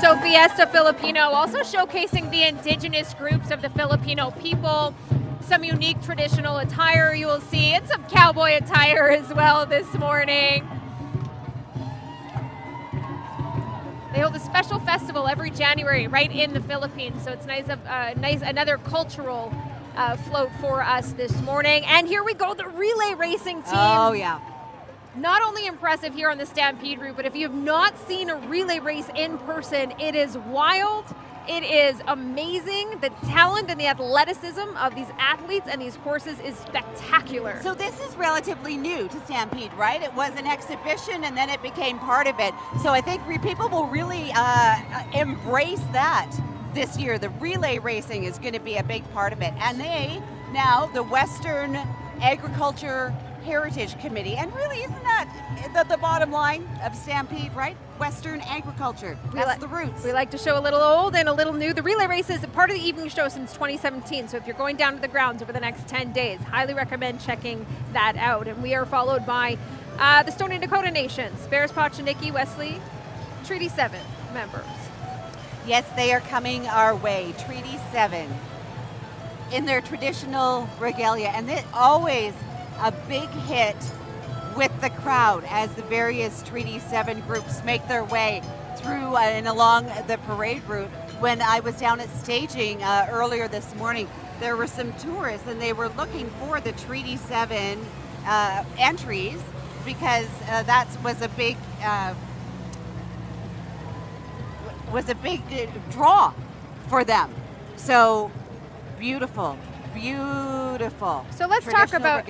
So Fiesta Filipino also showcasing the indigenous groups of the Filipino people, some unique traditional attire you will see, and some cowboy attire as well this morning. They hold a special festival every January right in the Philippines, so it's nice, another cultural float for us this morning. And here we go, the relay racing team. Oh, yeah. Not only impressive here on the Stampede route, but if you have not seen a relay race in person, it is wild. It is amazing. The talent and the athleticism of these athletes and these horses is spectacular. So this is relatively new to Stampede, right? It was an exhibition and then it became part of it. So I think people will really embrace that this year. The relay racing is going to be a big part of it. And the Western Agriculture Heritage Committee, and really isn't that the bottom line of Stampede, right? Western agriculture, that's the roots. We like to show a little old and a little new. The relay race is a part of the evening show since 2017, so if you're going down to the grounds over the next 10 days, highly recommend checking that out. And we are followed by the Stoney Dakota Nations, Bearspaw, Chiniki, Wesley, Treaty 7 members. Yes, they are coming our way, Treaty 7, in their traditional regalia, and it always a big hit with the crowd as the various Treaty 7 groups make their way through and along the parade route. When I was down at staging earlier this morning, there were some tourists and they were looking for the Treaty 7 entries because that was a big draw for them. So beautiful. Beautiful. So let's talk about,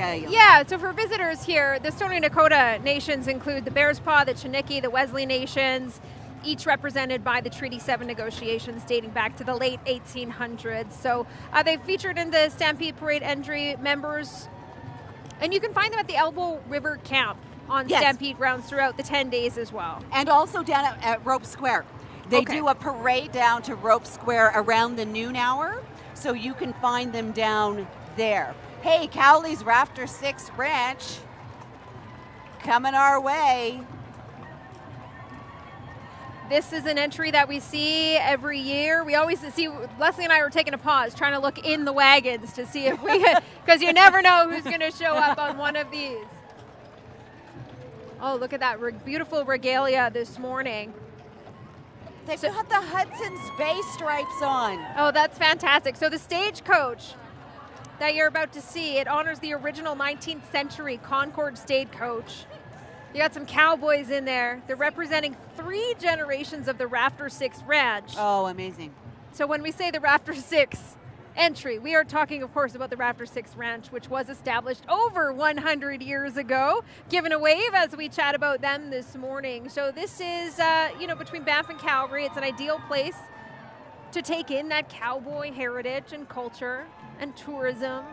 so for visitors here, the Stoney Dakota Nations include the Bearspaw, the Chiniki, the Wesley Nations, each represented by the Treaty 7 negotiations dating back to the late 1800s. So they've featured in the Stampede Parade entry members, and you can find them at the Elbow River Camp on Stampede grounds throughout the 10 days as well. And also down at Rope Square. They do a parade down to Rope Square around the noon hour. So you can find them down there. Hey, Cowley's Rafter 6 Ranch, coming our way. This is an entry that we see every year. We always see, Leslie and I were taking a pause, trying to look in the wagons to see if we, because you never know who's going to show up on one of these. Oh, look at that beautiful regalia this morning. They've got the Hudson Space stripes on. Oh, that's fantastic. So the stagecoach that you're about to see, it honors the original 19th century Concord stagecoach. You got some cowboys in there. They're representing 3 generations of the Rafter 6 Ranch. Oh, amazing. So when we say the Rafter 6 entry, we are talking, of course, about the Rafter 6 Ranch, which was established over 100 years ago. Given a wave as we chat about them this morning. So this is, between Banff and Calgary, it's an ideal place to take in that cowboy heritage and culture and tourism.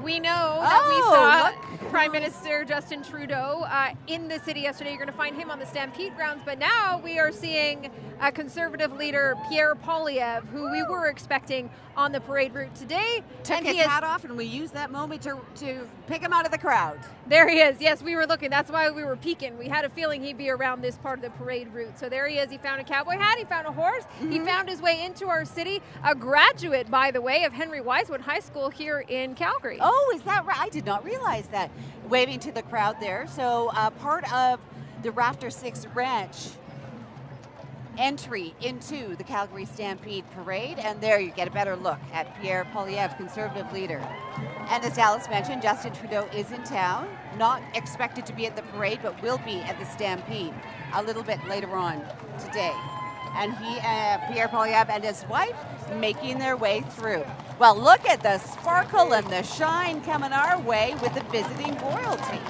We know that we saw Prime Minister Justin Trudeau in the city yesterday. You're going to find him on the Stampede grounds, but now we are seeing Conservative leader Pierre Poilievre, who we were expecting on the parade route today. Took his hat off, and we used that moment to pick him out of the crowd. There he is. Yes, we were looking. That's why we were peeking. We had a feeling he'd be around this part of the parade route. So there he is. He found a cowboy hat. He found a horse. He found his way into our city. A graduate, by the way, of Henry Wisewood High School here in Calgary. Oh, is that right? I did not realize that. Waving to the crowd there. So part of the Rafter 6 Ranch entry into the Calgary Stampede Parade, and there you get a better look at Pierre Poilievre, Conservative leader. And as Dallas mentioned, Justin Trudeau is in town, not expected to be at the parade, but will be at the Stampede a little bit later on today. And he, Pierre Poilievre and his wife, making their way through. Well, look at the sparkle and the shine coming our way with the visiting royalty.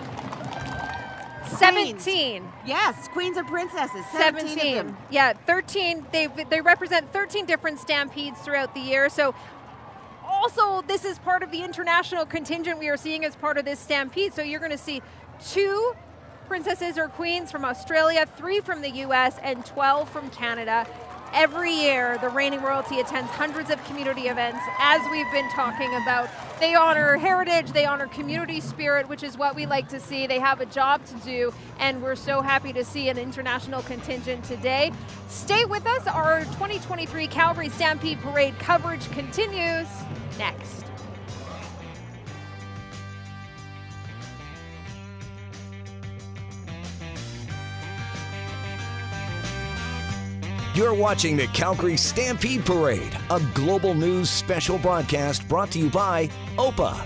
17. Yes, queens and princesses. 17 of them. Yeah, 13. They represent 13 different stampedes throughout the year. So also, this is part of the international contingent we are seeing as part of this stampede. So you're going to see 2 princesses or queens from Australia, 3 from the US, and 12 from Canada. Every year, the reigning royalty attends hundreds of community events, as we've been talking about. They honor heritage, they honor community spirit, which is what we like to see. They have a job to do, and we're so happy to see an international contingent today. Stay with us. Our 2023 Calgary Stampede Parade coverage continues next. You're watching the Calgary Stampede Parade, a global news special broadcast brought to you by OPA.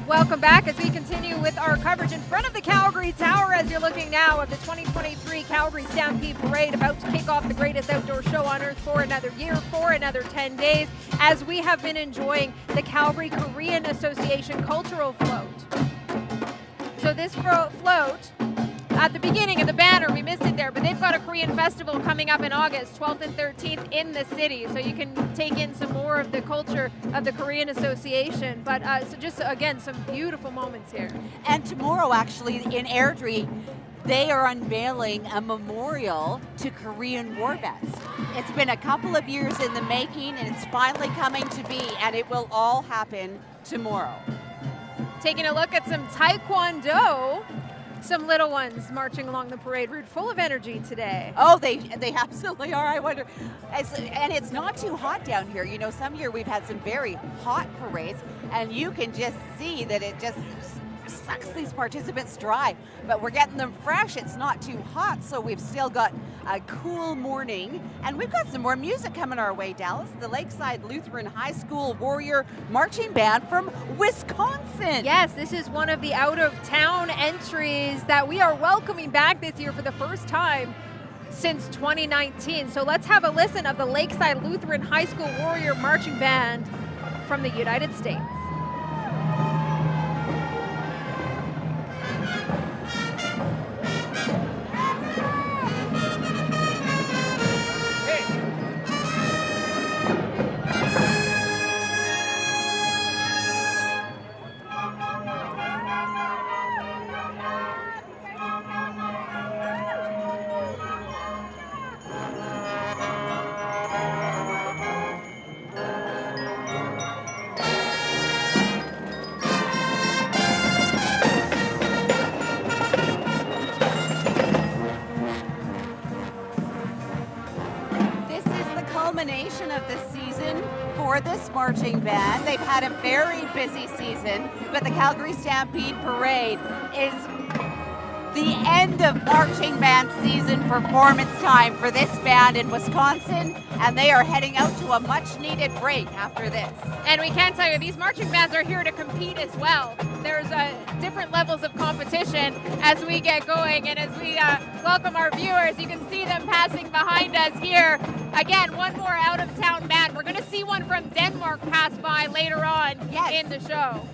Welcome back as we continue with our coverage in front of the Calgary Tower as you're looking now at the 2023 Calgary Stampede Parade, about to kick off the greatest outdoor show on earth for another year, for another 10 days, as we have been enjoying the Calgary Korean Association Cultural Float. So this float, at the beginning of the banner, we missed it there, but they've got a Korean festival coming up in August, 12th and 13th in the city, so you can take in some more of the culture of the Korean Association. But so just, again, some beautiful moments here. And tomorrow, actually, in Airdrie, they are unveiling a memorial to Korean war vets. It's been a couple of years in the making, and it's finally coming to be, and it will all happen tomorrow. Taking a look at some Taekwondo. some little ones marching along the parade route, full of energy today. Oh, they absolutely are. I wonder, and it's not too hot down here. You know, some year we've had some very hot parades, and you can just see that it just sucks these participants dry. But we're getting them fresh. It's not too hot, so we've still got a cool morning, and we've got some more music coming our way, Dallas. The Lakeside Lutheran High School Warrior Marching Band from Wisconsin. Yes, this is one of the out-of-town entries that we are welcoming back this year for the first time since 2019. So let's have a listen of the Lakeside Lutheran High School Warrior Marching Band from the United States. Of the season for this marching band. They've had a very busy season, but the Calgary Stampede Parade is the end of marching band season performance time for this band in Wisconsin, and they are heading out to a much needed break after this. And we can tell you, these marching bands are here to compete as well. There's different levels of competition as we get going, and as we welcome our viewers, you can see them passing behind us here. Again, one more out-of-town band. We're going to see one from Denmark pass by later on in the show.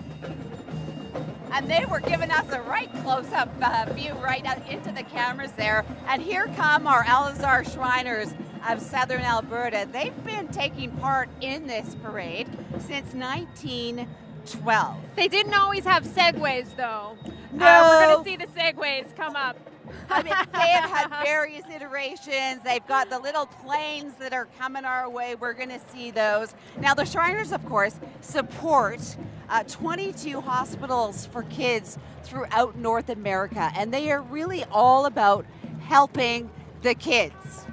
And they were giving us a right close-up view right out into the cameras there. And here come our Alizar Shriners of Southern Alberta. They've been taking part in this parade since 1912. They didn't always have segways, though. No. We're going to see the segways come up. I mean, they have had various iterations. They've got the little planes that are coming our way. We're going to see those. Now, the Shriners, of course, support 22 hospitals for kids throughout North America, and they are really all about helping the kids.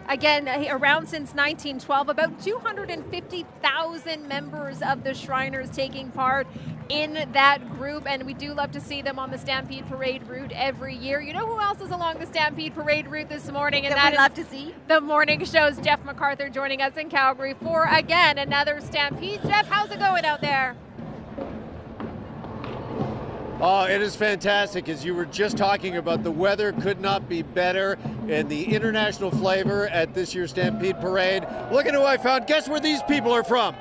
Again, around since 1912, about 250,000 members of the Shriners taking part in that group, and we do love to see them on the Stampede Parade route every year. You know who else is along the Stampede Parade route this morning? And that we love to see? The morning show's Jeff MacArthur joining us in Calgary for, again, another Stampede. Jeff, how's it going out there? Oh, it is fantastic. As you were just talking about, the weather could not be better, and the international flavor at this year's Stampede Parade. Look at who I found. Guess where these people are from?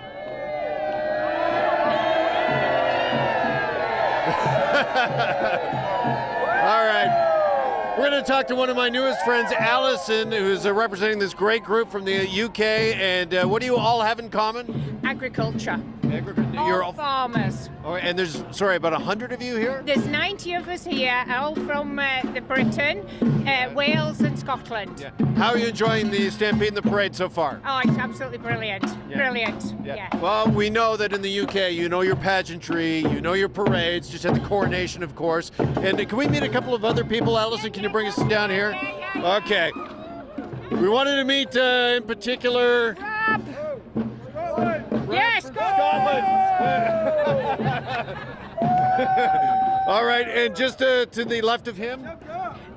All right. We're going to talk to one of my newest friends, Allison, who's representing this great group from the UK. And what do you all have in common? Agriculture. You're all farmers. Oh, and there's, sorry, about 100 of you here? There's 90 of us here, all from the Britain, Wales and Scotland. Yeah. How are you enjoying the Stampede and the parade so far? Oh, it's absolutely brilliant. Yeah. Brilliant. Yeah. Well, we know that in the UK, you know your pageantry, you know your parades, just had the coronation, of course. And can we meet a couple of other people? Allison, can you bring us down here? Okay. We wanted to meet, in particular... Yes, Scotland! All right, and just to the left of him?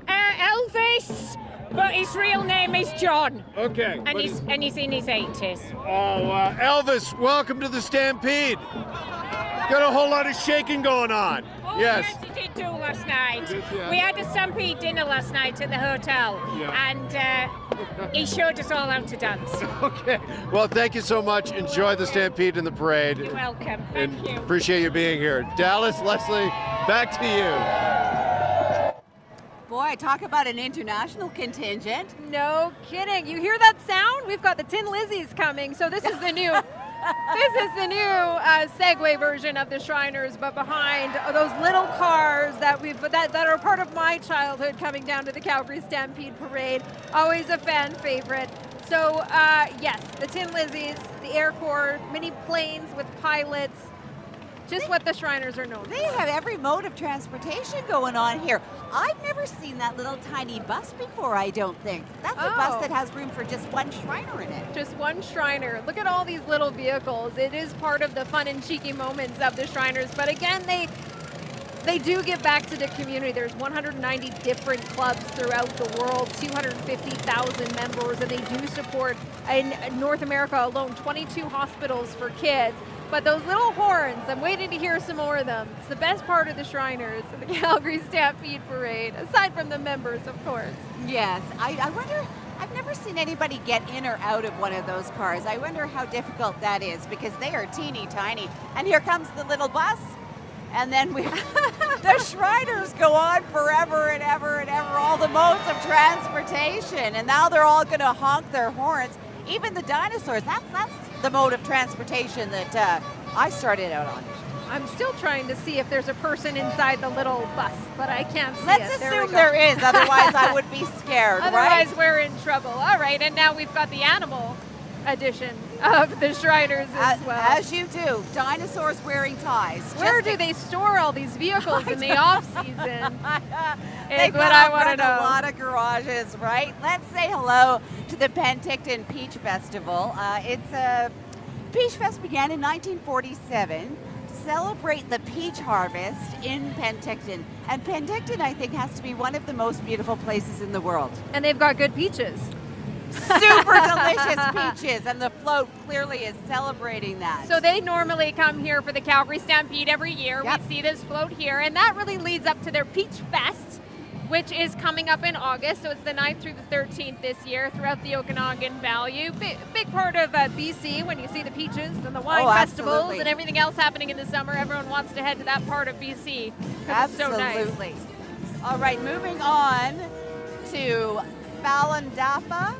Elvis, but his real name is John. Okay. And he's in his 80s. Oh, Elvis, welcome to the Stampede. Got a whole lot of shaking going on. Oh, yes, he did do last night. Did, yeah. We had a Stampede dinner last night at the hotel, and he showed us all how to dance. Okay. Well, thank you so much. Enjoy the Stampede and the parade. You're welcome. And Thank you. appreciate you being here. Dallas, Leslie, back to you. Boy, talk about an international contingent. No kidding. You hear that sound? We've got the Tin Lizzies coming. So this is the new Segway version of the Shriners, but behind those little cars that are part of my childhood coming down to the Calgary Stampede Parade. Always a fan favorite. So yes, the Tin Lizzies, the Air Corps, mini planes with pilots, Just what the Shriners are known They for. have every mode of transportation going on here. I've never seen that little tiny bus before, I don't think. That's a bus that has room for just one Shriner in it. Just one Shriner. Look at all these little vehicles. It is part of the fun and cheeky moments of the Shriners. But again, they do give back to the community. There's 190 different clubs throughout the world, 250,000 members, and they do support, in North America alone, 22 hospitals for kids. But those little horns, I'm waiting to hear some more of them. It's the best part of the Shriners and the Calgary Stampede Parade, aside from the members, of course. Yes, I wonder, I've never seen anybody get in or out of one of those cars. I wonder how difficult that is, because they are teeny tiny. And here comes the little bus. And then the Shriners go on forever and ever and ever, all the modes of transportation. And now they're all going to honk their horns. Even the dinosaurs, that's the mode of transportation that I started out on. I'm still trying to see if there's a person inside the little bus, but I can't see Let's it. assume there is, otherwise I would be scared, Otherwise, right? we're in trouble. All right, and now we've got the animal edition of the Shriners as well. As you do, dinosaurs wearing ties. Where do they store all these vehicles in the off-season? They've what I want to got know. a lot of garages, right? Let's say hello to the Penticton Peach Festival. Peach Fest began in 1947 to celebrate the peach harvest in Penticton. And Penticton, I think, has to be one of the most beautiful places in the world. And they've got good peaches. Super delicious peaches, and the float clearly is celebrating that. So they normally come here for the Calgary Stampede every year. Yep. We see this float here, and that really leads up to their Peach Fest, which is coming up in August. So it's the 9th through the 13th this year throughout the Okanagan Valley. Big part of BC when you see the peaches and the wine festivals absolutely. and everything else happening in the summer. Everyone wants to head to that part of BC. Absolutely. It's so nice. All right, moving on to Falun Dafa.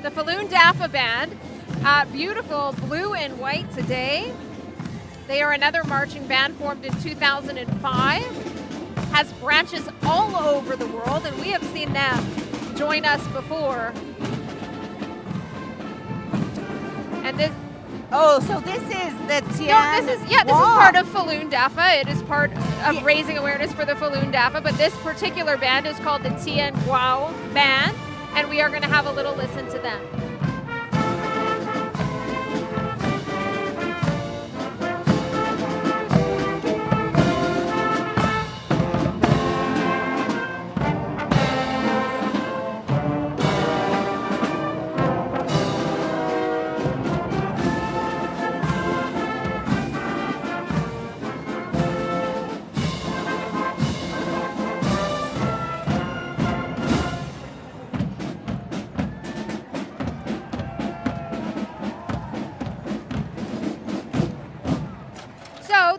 The Falun Dafa Band, beautiful blue and white today. They are another marching band formed in 2005, has branches all over the world, and we have seen them join us before. And this, so this is the Tian. this is part of Falun Dafa. It is part of raising awareness for the Falun Dafa, but this particular band is called the Tian Guao Band. And we are going to have a little listen to them.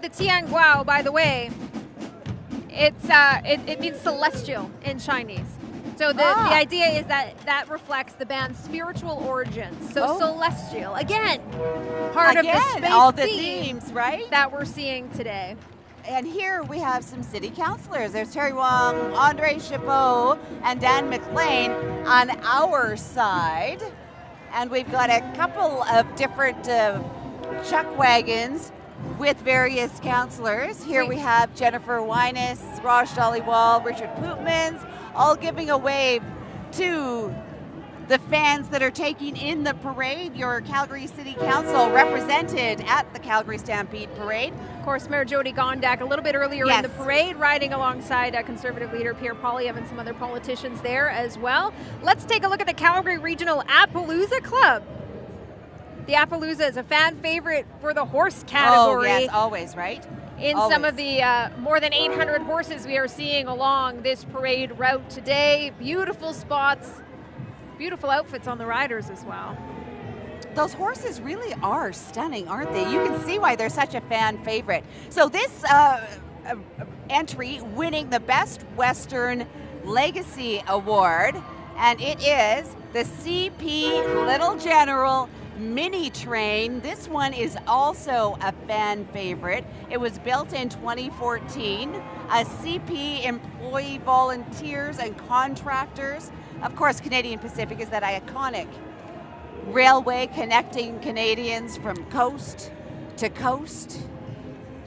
The Tian Guao, by the way, it means celestial in Chinese. So the idea is that reflects the band's spiritual origins. So celestial, again, part of the space all the themes, right? That we're seeing today. And here we have some city councilors. There's Terry Wong, Andre Chabot, and Dan McLean on our side. And we've got a couple of different chuck wagons with various councillors. Here we have Jennifer Wyness, Raj Dhaliwal, Richard Pootmans, all giving a wave to the fans that are taking in the parade. Your Calgary City Council represented at the Calgary Stampede Parade. Of course, Mayor Jody Gondak a little bit earlier in the parade, riding alongside Conservative leader Pierre Poilievre and some other politicians there as well. Let's take a look at the Calgary Regional Appaloosa Club. The Appaloosa is a fan favorite for the horse category. Oh, yes, always, right? In some of the more than 800 horses we are seeing along this parade route today. Beautiful spots, beautiful outfits on the riders as well. Those horses really are stunning, aren't they? You can see why they're such a fan favorite. So this entry winning the Best Western Legacy Award, and it is the CP Little General Mini Train. This one is also a fan favorite. It was built in 2014. CP employee volunteers and contractors. Of course, Canadian Pacific is that iconic railway connecting Canadians from coast to coast.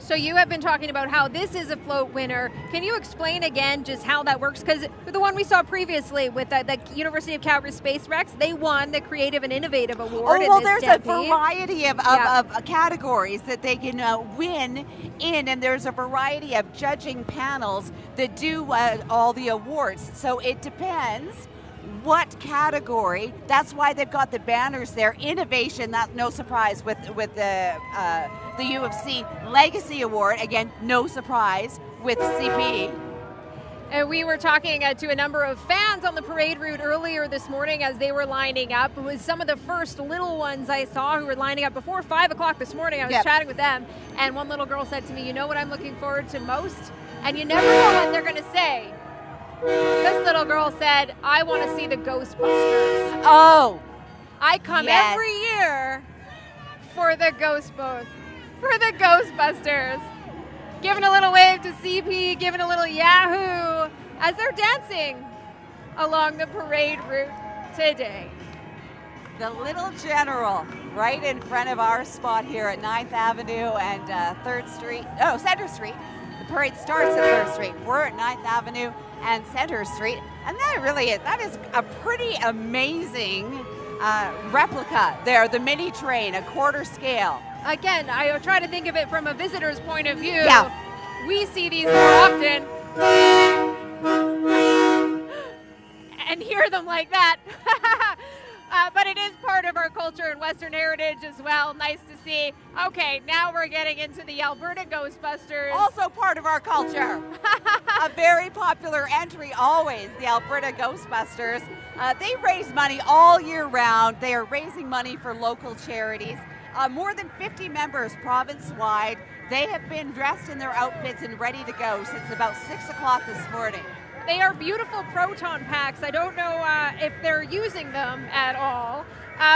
So you have been talking about how this is a float winner. Can you explain again just how that works? Because the one we saw previously with the University of Calgary Space Rex, they won the Creative and Innovative Award. Oh, well, in this there's Stampede. a variety of categories that they can win in, and there's a variety of judging panels that do all the awards. So it depends what category. That's why they've got the banners there. Innovation, that's no surprise with the UFC Legacy Award. Again, no surprise with CP. And we were talking to a number of fans on the parade route earlier this morning as they were lining up. It was some of the first little ones I saw who were lining up before 5 o'clock this morning. I was chatting with them, and one little girl said to me, you know what I'm looking forward to most? And you never know what they're going to say. This little girl said, I want to see the Ghostbusters. Oh! I come every year for the Ghostbusters. Giving a little wave to CP, giving a little yahoo as they're dancing along the parade route today. The Little General right in front of our spot here at 9th Avenue and Center Street. The parade starts at 3rd Street. We're at 9th Avenue and Center Street. And that is a pretty amazing replica there, the mini train, a quarter scale. Again, I try to think of it from a visitor's point of view. Yeah. We see these more often and hear them like that. But it is part of our culture and Western heritage as well. Nice to see. Okay, now we're getting into the Alberta Ghostbusters. Also part of our culture. A very popular entry always, the Alberta Ghostbusters. They raise money all year round. They are raising money for local charities. More than 50 members province-wide. They have been dressed in their outfits and ready to go since about 6 o'clock this morning. They are beautiful proton packs. I don't know if they're using them at all,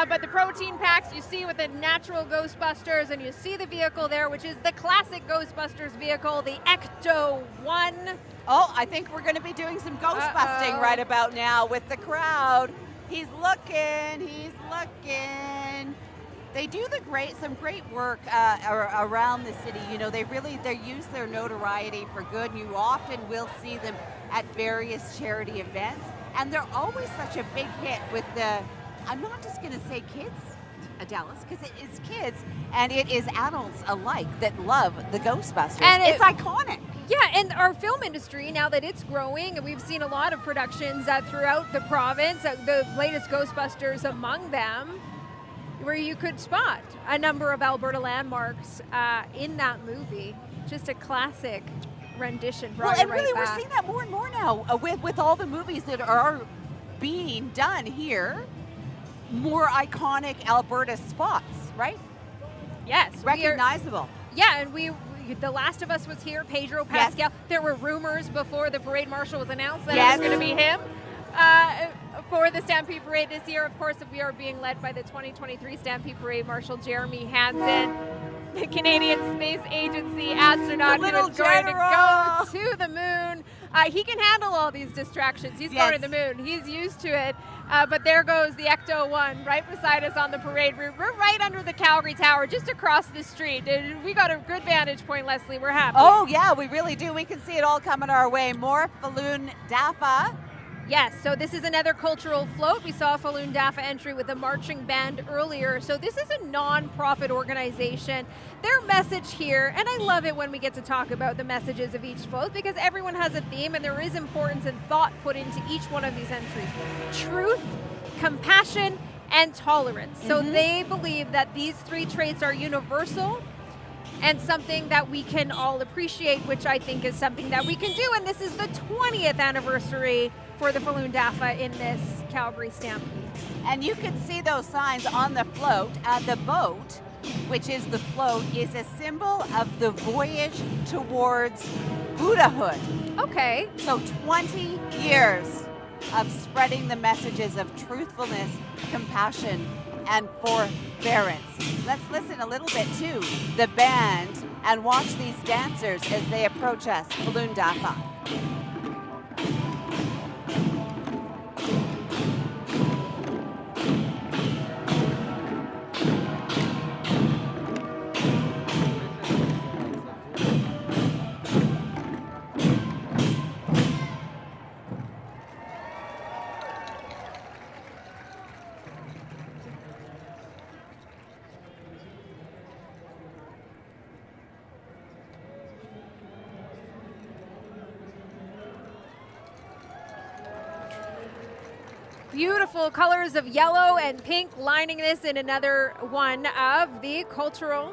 but the protein packs you see with the natural Ghostbusters, and you see the vehicle there, which is the classic Ghostbusters vehicle, the Ecto-1. Oh, I think we're going to be doing some Ghostbusting right about now with the crowd. He's looking. They do some great work around the city. You know, they use their notoriety for good. You often will see them at various charity events, and they're always such a big hit with I'm not just going to say kids, Dallas, because it is kids and it is adults alike that love the Ghostbusters. And it's iconic. Yeah, and our film industry, now that it's growing, and we've seen a lot of productions throughout the province, the latest Ghostbusters among them, where you could spot a number of Alberta landmarks in that movie. Just a classic rendition. Well, and really we're seeing that more and more now with all the movies that are being done here. More iconic Alberta spots, right? Yes. Recognizable. And The Last of Us was here, Pedro Pascal. Yes. There were rumors before the parade marshal was announced that it was going to be him. For the Stampede Parade this year, of course, we are being led by the 2023 Stampede Parade Marshal Jeremy Hansen, the Canadian Space Agency astronaut who is going to go to the moon. He can handle all these distractions. He's going to the moon. He's used to it. But there goes the Ecto-1 right beside us on the parade route. We're right under the Calgary Tower, just across the street. We got a good vantage point, Leslie. We're happy. Oh, yeah, we really do. We can see it all coming our way. More Falloon Dafa. Yes, so this is another cultural float. We saw a Falloon Dafa entry with a marching band earlier. So this is a non-profit organization. Their message here, and I love it when we get to talk about the messages of each float because everyone has a theme and there is importance and thought put into each one of these entries. Truth, compassion, and tolerance. So they believe that these three traits are universal and something that we can all appreciate, which I think is something that we can do. And this is the 20th anniversary for the Falloon Dafa in this Calgary Stampede. And you can see those signs on the float. The boat, which is the float, is a symbol of the voyage towards Buddhahood. Okay. So 20 years of spreading the messages of truthfulness, compassion, and forbearance. Let's listen a little bit to the band and watch these dancers as they approach us, Falloon Dafa. beautiful colors of yellow and pink lining this in another one of the cultural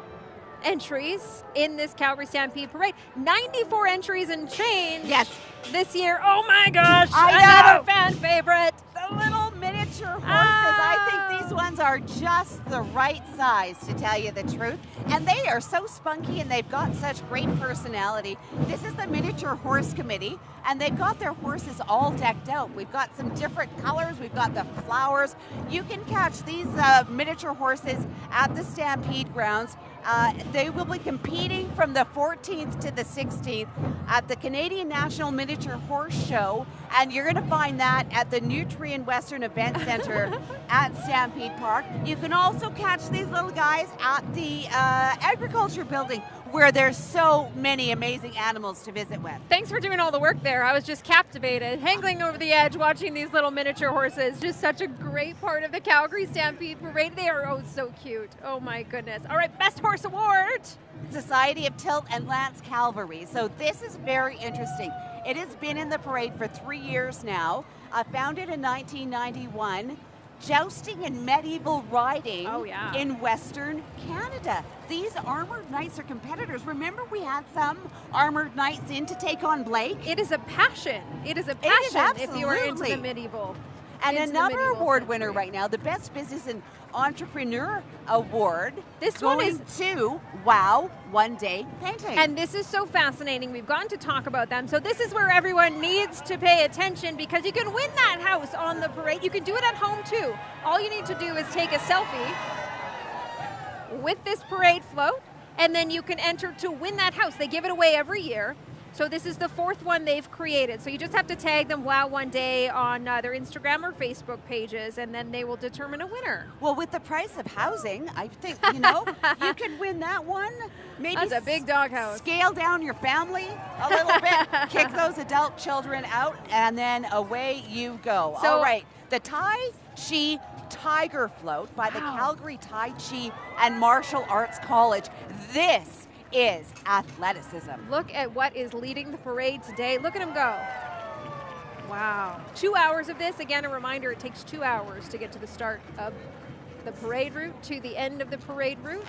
entries in this Calgary Stampede Parade. 94 entries and change. Yes. This year. Oh my gosh. I Another fan favorite. The little miniature horses. I think these ones are just the right size, to tell you the truth. And they are so spunky and they've got such great personality. This is the Miniature Horse Committee, and they've got their horses all decked out. We've got some different colors. We've got the flowers. You can catch these miniature horses at the Stampede grounds. They will be competing from the 14th to the 16th at the Canadian National Miniature Horse Show, and you're going to find that at the Nutrien Western Event Center at Stampede Park. You can also catch these little guys at the Agriculture Building, where there's so many amazing animals to visit with. Thanks for doing all the work there. I was just captivated, hanging over the edge, watching these little miniature horses. Just such a great part of the Calgary Stampede Parade. They are so cute. Oh my goodness. All right, Best Horse Award. Society of Tilt and Lance Cavalry. So this is very interesting. It has been in the parade for 3 years now. Founded in 1991. Jousting and medieval riding in Western Canada. These armored knights are competitors. Remember, we had some armored knights in to take on Blake? It is a passion. It is a passion if you are into the medieval. And another award winner right now, the Best Business and Entrepreneur Award. This one is to Wow One Day Painting. And this is so fascinating. We've gotten to talk about them. So this is where everyone needs to pay attention, because you can win that house on the parade. You can do it at home too. All you need to do is take a selfie with this parade float, and then you can enter to win that house. They give it away every year. So this is the 4th one they've created. So you just have to tag them Wow One Day on their Instagram or Facebook pages, and then they will determine a winner. Well, with the price of housing, I think, you know, you could win that one. Maybe that's a big doghouse. Scale down your family a little bit, kick those adult children out, and then away you go. So, all right, the Tai Chi Tiger Float by the Calgary Tai Chi and Martial Arts College. This is athleticism. Look at what is leading the parade today. Look at him go. Wow. 2 hours of this. Again, a reminder, it takes 2 hours to get to the start of the parade route to the end of the parade route.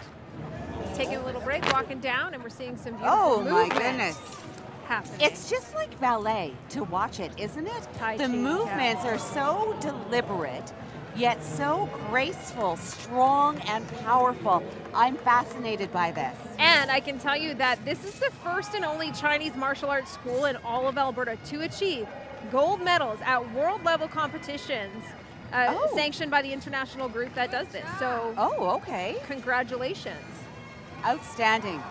Taking a little break, walking down, and we're seeing some beautiful movement. My goodness. Happening. It's just like ballet to watch it, isn't it? The movements are so deliberate, yet so graceful, strong, and powerful. I'm fascinated by this. And I can tell you that this is the first and only Chinese martial arts school in all of Alberta to achieve gold medals at world level competitions sanctioned by the international group that does this. So, okay. Congratulations. Outstanding.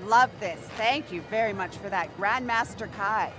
Love this. Thank you very much for that. Grandmaster Kai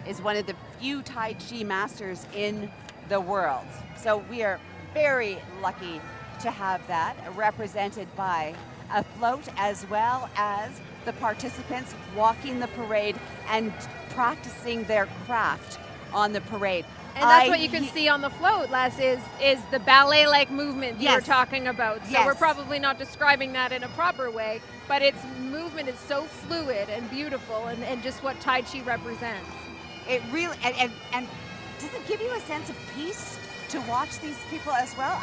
is one of the few Tai Chi masters in the world. So we are very lucky to have that represented by a float, as well as the participants walking the parade and practicing their craft on the parade. And that's what you can see on the float, Les, is the ballet-like movement you were talking about. So we're probably not describing that in a proper way, but its movement is so fluid and beautiful, and just what Tai Chi represents. It really, and does it give you a sense of peace to watch these people as well?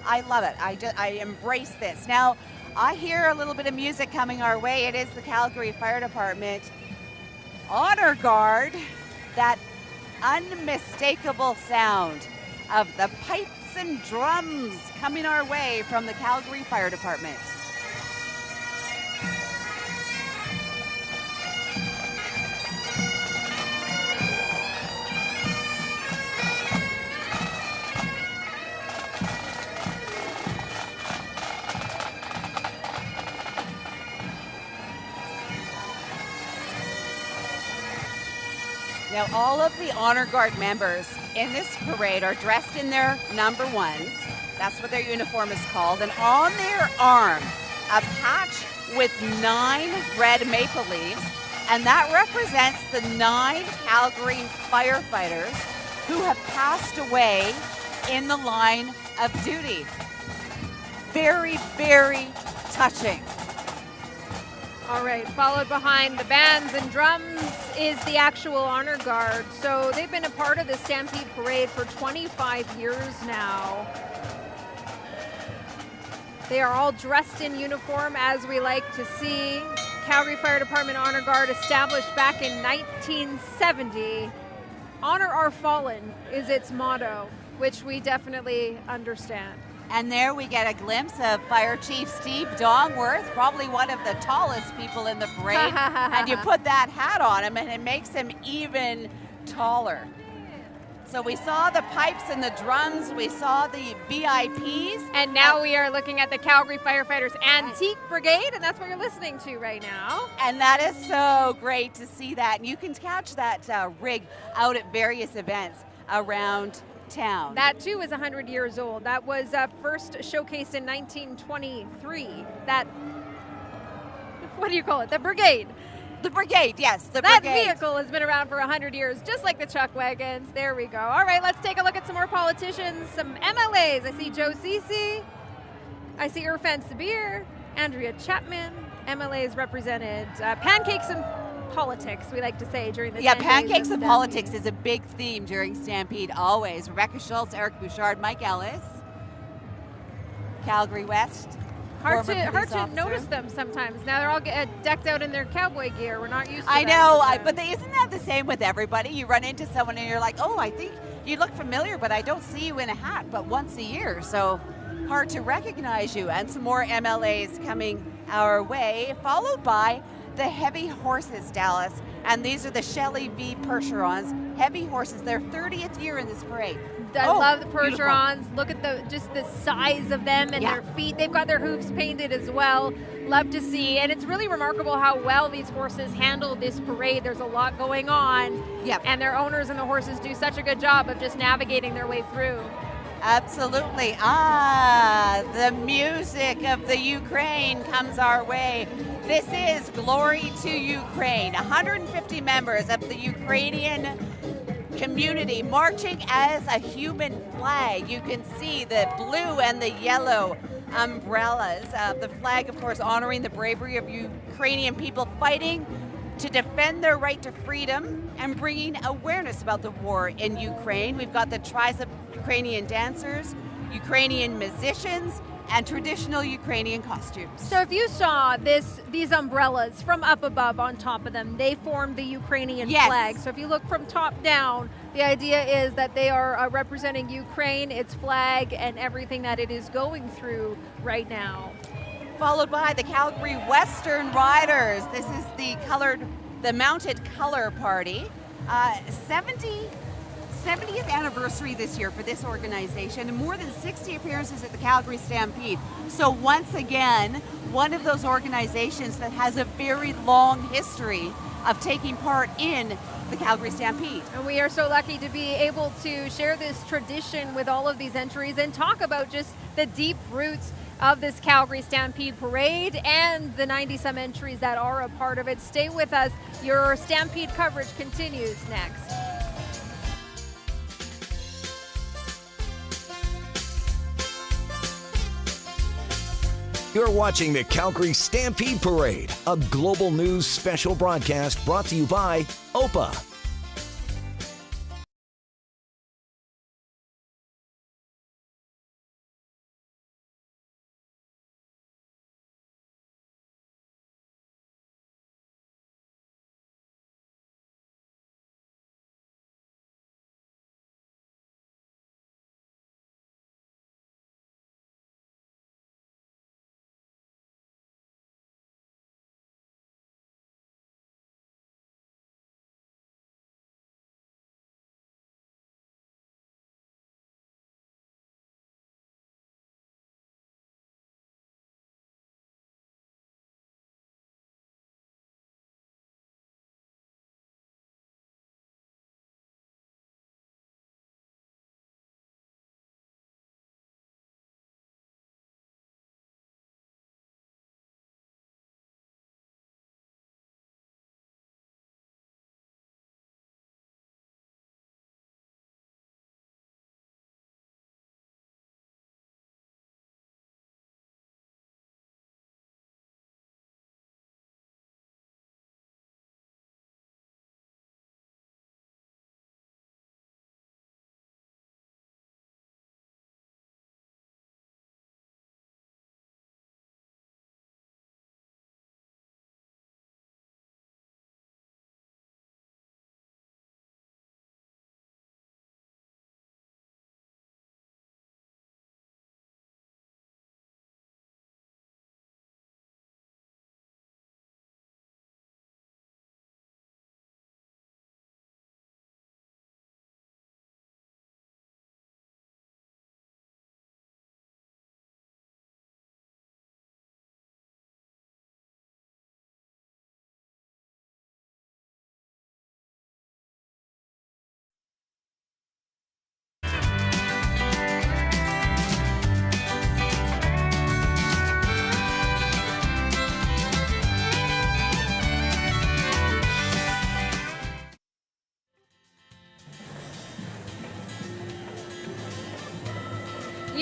I love it. I embrace this. Now, I hear a little bit of music coming our way. It is the Calgary Fire Department Honor Guard, that unmistakable sound of the pipes and drums coming our way from the Calgary Fire Department. Now, all of the Honor Guard members in this parade are dressed in their number ones. That's what their uniform is called. And on their arm, a patch with 9 red maple leaves. And that represents the 9 Calgary firefighters who have passed away in the line of duty. Very, very touching. All right, followed behind the bands and drums is the actual honor guard. So they've been a part of the Stampede Parade for 25 years now. They are all dressed in uniform, as we like to see. Calgary Fire Department Honor Guard, established back in 1970. Honor our fallen is its motto, which we definitely understand. And there we get a glimpse of Fire Chief Steve Dongworth, probably one of the tallest people in the parade. And you put that hat on him and it makes him even taller. So we saw the pipes and the drums, we saw the VIPs. And now we are looking at the Calgary Firefighters Antique Brigade, and that's what you're listening to right now. And that is so great to see that. And you can catch that rig out at various events around town. That too is 100 years old. That was first showcased in 1923. That, what do you call it? The brigade. The brigade, yes, the that brigade. vehicle has been around for 100 years, just like the chuck wagons. There we go. All right, let's take a look at some more politicians, some MLAs. I see Joe Cece. I see Irfan Sabir, Andrea Chapman. MLAs represented. Pancakes and politics, we like to say during the pancakes and politics is a big theme during Stampede, always. Rebecca Schultz, Eric Bouchard, Mike Ellis, Calgary West. Hard to notice them sometimes. Now they're all decked out in their cowboy gear. We're not used to I that. know, but isn't that the same with everybody? You run into someone and you're like, oh, I think you look familiar, but I don't see you in a hat but once a year. So hard to recognize you. And some more MLAs coming our way, followed by the heavy horses, Dallas. And these are the Shelley V. Percherons. Heavy horses, their 30th year in this parade. I love the Percherons. Look at just the size of them and their feet. They've got their hooves painted as well. Love to see. And it's really remarkable how well these horses handle this parade. There's a lot going on. Yep. And their owners and the horses do such a good job of just navigating their way through. Absolutely. The music of the Ukraine comes our way. This is Glory to Ukraine. 150 members of the Ukrainian community marching as a human flag. You can see the blue and the yellow umbrellas. The flag, of course, honoring the bravery of Ukrainian people fighting to defend their right to freedom and bringing awareness about the war in Ukraine. We've got the tribes of Ukrainian dancers, Ukrainian musicians, and traditional Ukrainian costumes. So if you saw these umbrellas from up above on top of them, they form the Ukrainian flag. So if you look from top down, the idea is that they are representing Ukraine, its flag, and everything that it is going through right now. Followed by the Calgary Western Riders. This is the mounted color party. 70th anniversary this year for this organization, and more than 60 appearances at the Calgary Stampede. So once again, one of those organizations that has a very long history of taking part in the Calgary Stampede. And we are so lucky to be able to share this tradition with all of these entries and talk about just the deep roots of this Calgary Stampede Parade and the 90-some entries that are a part of it. Stay with us. Your Stampede coverage continues next. You're watching the Calgary Stampede Parade, a global news special broadcast brought to you by OPA.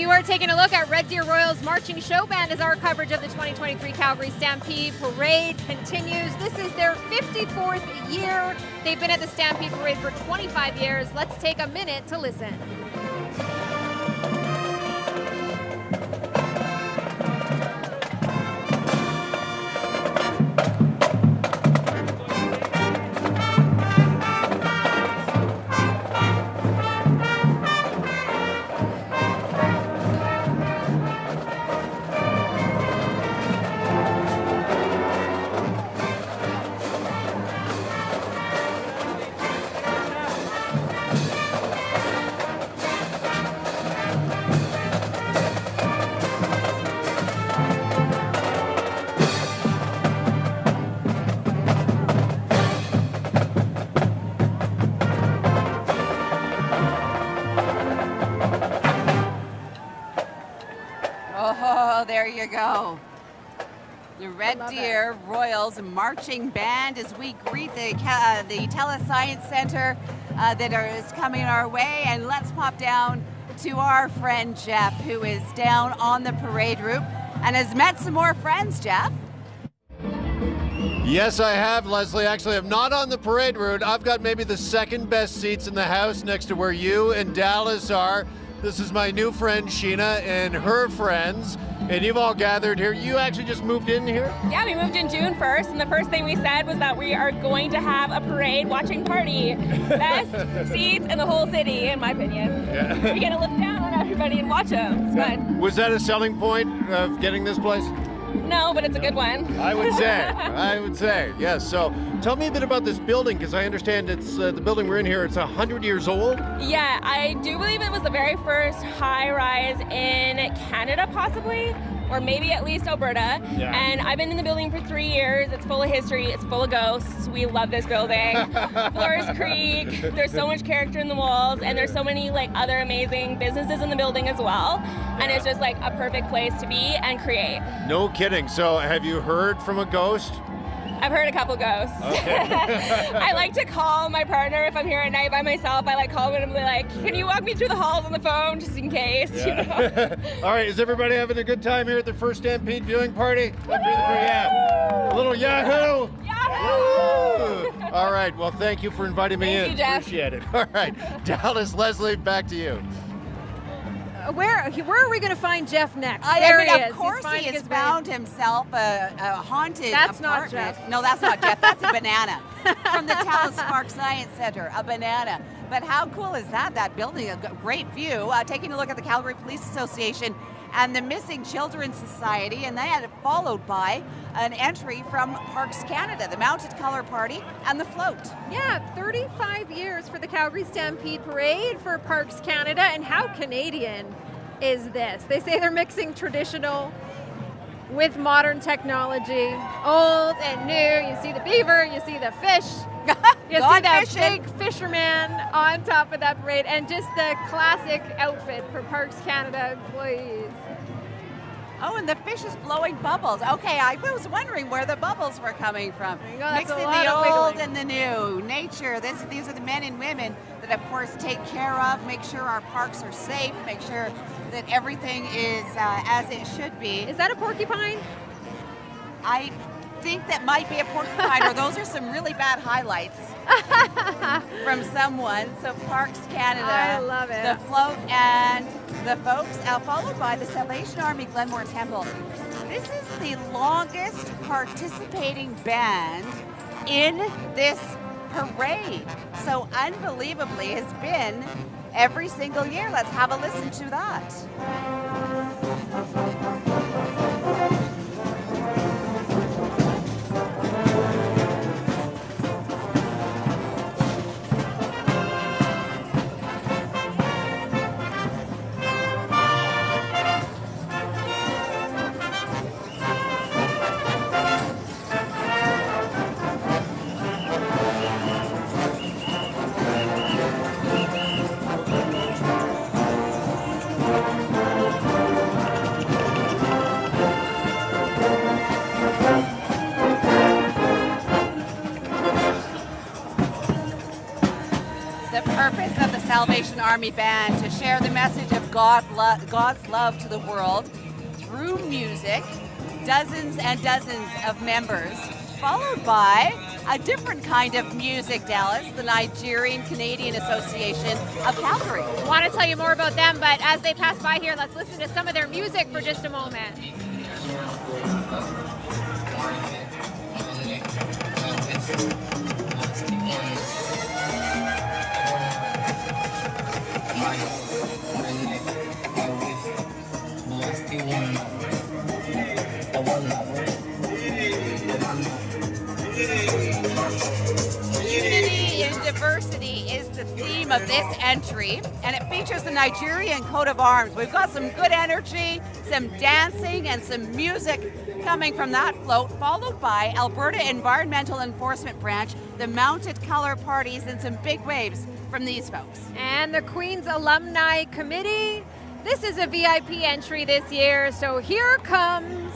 you are taking a look at Red Deer Royals Marching Show Band as our coverage of the 2023 Calgary Stampede Parade continues. This is their 54th year. They've been at the Stampede Parade for 25 years. Let's take a minute to listen. Oh, there you go. The Red Deer Royals Marching Band as we greet the Telescience Center that is coming our way. And let's pop down to our friend Jeff, who is down on the parade route and has met some more friends, Jeff. Yes, I have, Leslie. Actually, I'm not on the parade route. I've got maybe the second best seats in the house next to where you and Dallas are. This is my new friend Sheena and her friends, and you've all gathered here. You actually just moved in here? Yeah, we moved in June 1st, and the first thing we said was that we are going to have a parade watching party. Best seats in the whole city, in my opinion. Yeah. You're going to look down on everybody and watch them. It's fun. Was that a selling point of getting this place? No, but it's a good one. I would say, yes. So tell me a bit about this building, because I understand it's the building we're in here, it's 100 years old. Yeah, I do believe it was the very first high-rise in Canada, possibly, or maybe at least Alberta. Yeah. And I've been in the building for 3 years. It's full of history. It's full of ghosts. We love this building. Floors creak. There's so much character in the walls, and there's so many other amazing businesses in the building as well. And it's just a perfect place to be and create. No kidding. So have you heard from a ghost? I've heard a couple ghosts. Okay. I like to call my partner if I'm here at night by myself. I call him and be like, can you walk me through the halls on the phone just in case? Yeah. All right, is everybody having a good time here at the first Stampede viewing party? Yeah. A little Yahoo! Yahoo! All right, well, thank you for inviting me in. Thank you, Jeff. Appreciate it. All right, Dallas, Leslie, back to you. Where are we going to find Jeff next? Of course he has found himself a haunted That's apartment. not Jeff. No, that's not Jeff. That's a banana from the Telespark Science Center, a banana. But how cool is that? That building, a great view. Taking a look at the Calgary Police Association and the Missing Children Society, and they had it followed by an entry from Parks Canada, the Mounted Color Party, and the float. Yeah, 35 years for the Calgary Stampede Parade for Parks Canada, and how Canadian is this? They say they're mixing traditional with modern technology, old and new. You see the beaver, you see the fish, you see that big fisherman on top of that parade, and just the classic outfit for Parks Canada employees. Oh, and the fish is blowing bubbles. Okay, I was wondering where the bubbles were coming from. Mixing the old and the new. Nature, these are the men and women that, of course, take care of, make sure our parks are safe, make sure that everything is as it should be. Is that a porcupine? I think that might be a porcupine, or those are some really bad highlights from someone. So Parks Canada, I love it. the float, and the folks, followed by the Salvation Army Glenmore Temple. This is the longest participating band in this parade. So unbelievably, has been every single year. Let's have a listen to that. Salvation Army Band to share the message of God's love to the world through music. Dozens and dozens of members, followed by a different kind of music, Dallas, the Nigerian Canadian Association of Calgary. I want to tell you more about them, but as they pass by here, let's listen to some of their music for just a moment. Unity in diversity is the theme of this entry, and it features the Nigerian coat of arms. We've got some good energy, some dancing, and some music coming from that float, followed by Alberta Environmental Enforcement Branch, the Mounted Color Parties, and some big waves from these folks. And the Queen's Alumni Committee. This is a VIP entry this year, so here comes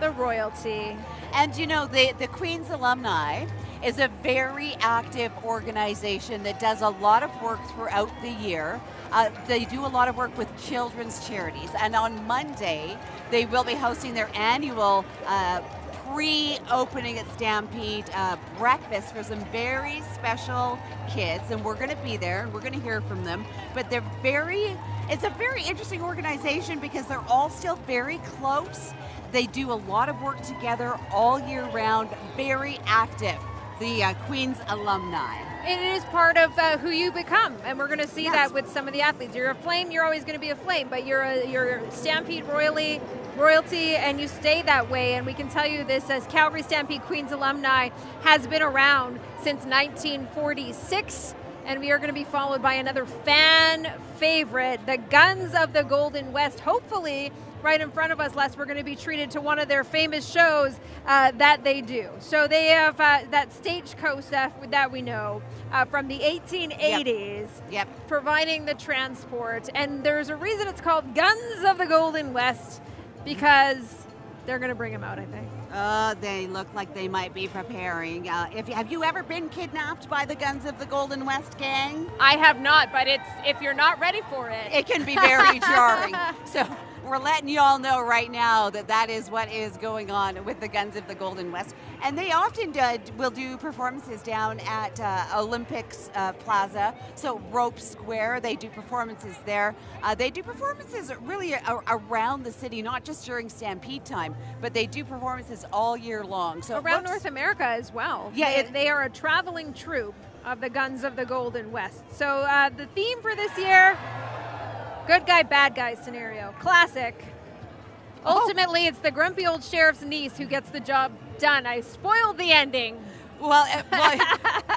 the royalty. And you know, the Queen's Alumni is a very active organization that does a lot of work throughout the year. They do a lot of work with children's charities, and on Monday they will be hosting their annual pre-opening at Stampede breakfast for some very special kids, and we're going to be there and we're going to hear from them. But it's a very interesting organization because they're all still very close. They do a lot of work together all year round, very active. The Queen's Alumni. It is part of who you become, and we're going to see that with some of the athletes. You're a Flame, you're always going to be a Flame, but you're a Stampede royalty, and you stay that way. And we can tell you this as Calgary Stampede Queen's Alumni has been around since 1946, and we are going to be followed by another fan favorite, the Guns of the Golden West. Hopefully, right in front of us, Les, we're going to be treated to one of their famous shows that they do. So they have that stagecoach that we know from the 1880s, providing the transport. And there's a reason it's called Guns of the Golden West, because they're going to bring them out, I think. They look like they might be preparing. Have you ever been kidnapped by the Guns of the Golden West gang? I have not, but if you're not ready for it, it can be very jarring. So we're letting you all know right now that is what is going on with the Guns of the Golden West. And they often will do performances down at Olympics Plaza, so Rope Square. They do performances there. They do performances really around the city, not just during Stampede time, but they do performances all year long. So around North America as well. Yeah, they are a traveling troupe of the Guns of the Golden West. So the theme for this year, good guy, bad guy scenario. Classic. Ultimately, it's the grumpy old sheriff's niece who gets the job done. I spoiled the ending. Well,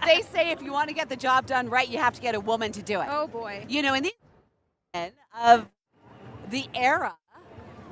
they say if you want to get the job done right, you have to get a woman to do it. Oh, boy. You know, and the of the era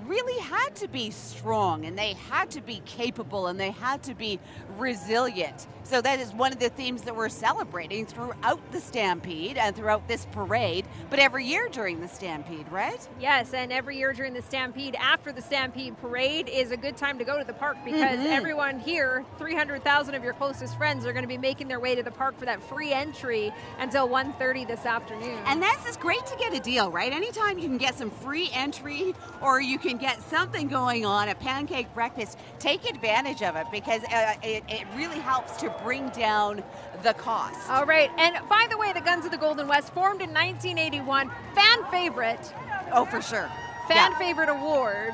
really had to be strong, and they had to be capable, and they had to be resilient. So that is one of the themes that we're celebrating throughout the Stampede and throughout this parade, but every year during the Stampede, right? Yes, and every year during the Stampede, after the Stampede parade, is a good time to go to the park, because everyone here, 300,000 of your closest friends, are going to be making their way to the park for that free entry until 1:30 this afternoon. And that's just great to get a deal, right? Anytime you can get some free entry, or you can get something going on, a pancake breakfast, take advantage of it, because it really helps to bring down the cost. All right, and by the way, the Guns of the Golden West formed in 1981, fan favorite. Oh, for sure. Fan favorite award.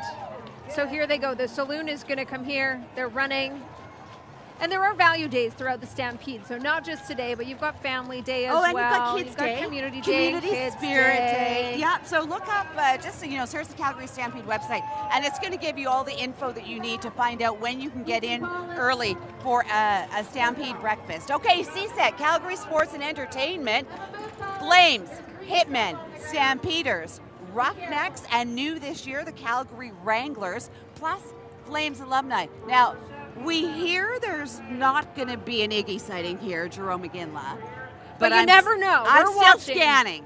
So here they go. The saloon is going to come here. They're running. And there are value days throughout the Stampede, so not just today, but you've got Family Day as well. Oh, and you've got Kids Day, Community Day, Community Spirit Day. Yeah, so look up, just so you know, search the Calgary Stampede website, and it's going to give you all the info that you need to find out when you can get in early for a Stampede breakfast. Okay, CSEC, Calgary Sports and Entertainment, Flames, Hitmen, Stampeders, Roughnecks, and new this year, the Calgary Wranglers, plus Flames alumni. Now, we hear there's not going to be an Iggy sighting here, Jerome McGinley. But you never know. I'm We're still watching. Scanning,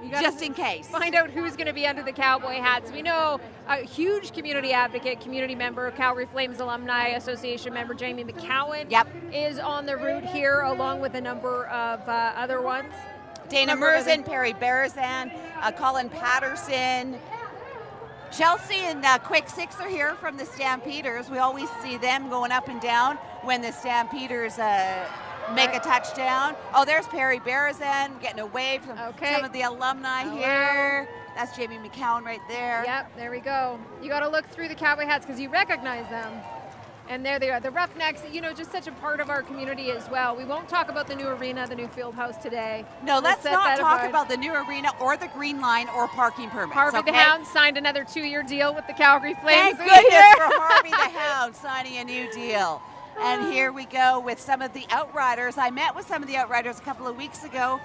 just in case. Find out who's going to be under the cowboy hats. We know a huge community advocate, community member, Calgary Flames Alumni Association member Jamie McCowan is on the route here, along with a number of other ones. Dana Merzen, Perry Barazan, Colin Patterson, Chelsea and Quick Six are here from the Stampeders. We always see them going up and down when the Stampeders make a touchdown. Oh, there's Perry Barazan getting a wave from some of the alumni here. That's Jamie McCown right there. Yep, there we go. You got to look through the cowboy hats because you recognize them. And there they are, the Roughnecks, you know, just such a part of our community as well. We won't talk about the new arena, the new field house today. No, let's not talk about the new arena or the green line or parking permits. Harvey the Hound signed another 2-year deal with the Calgary Flames. Thank goodness for Harvey the Hound signing a new deal. And here we go with some of the Outriders. I met with some of the Outriders a couple of weeks ago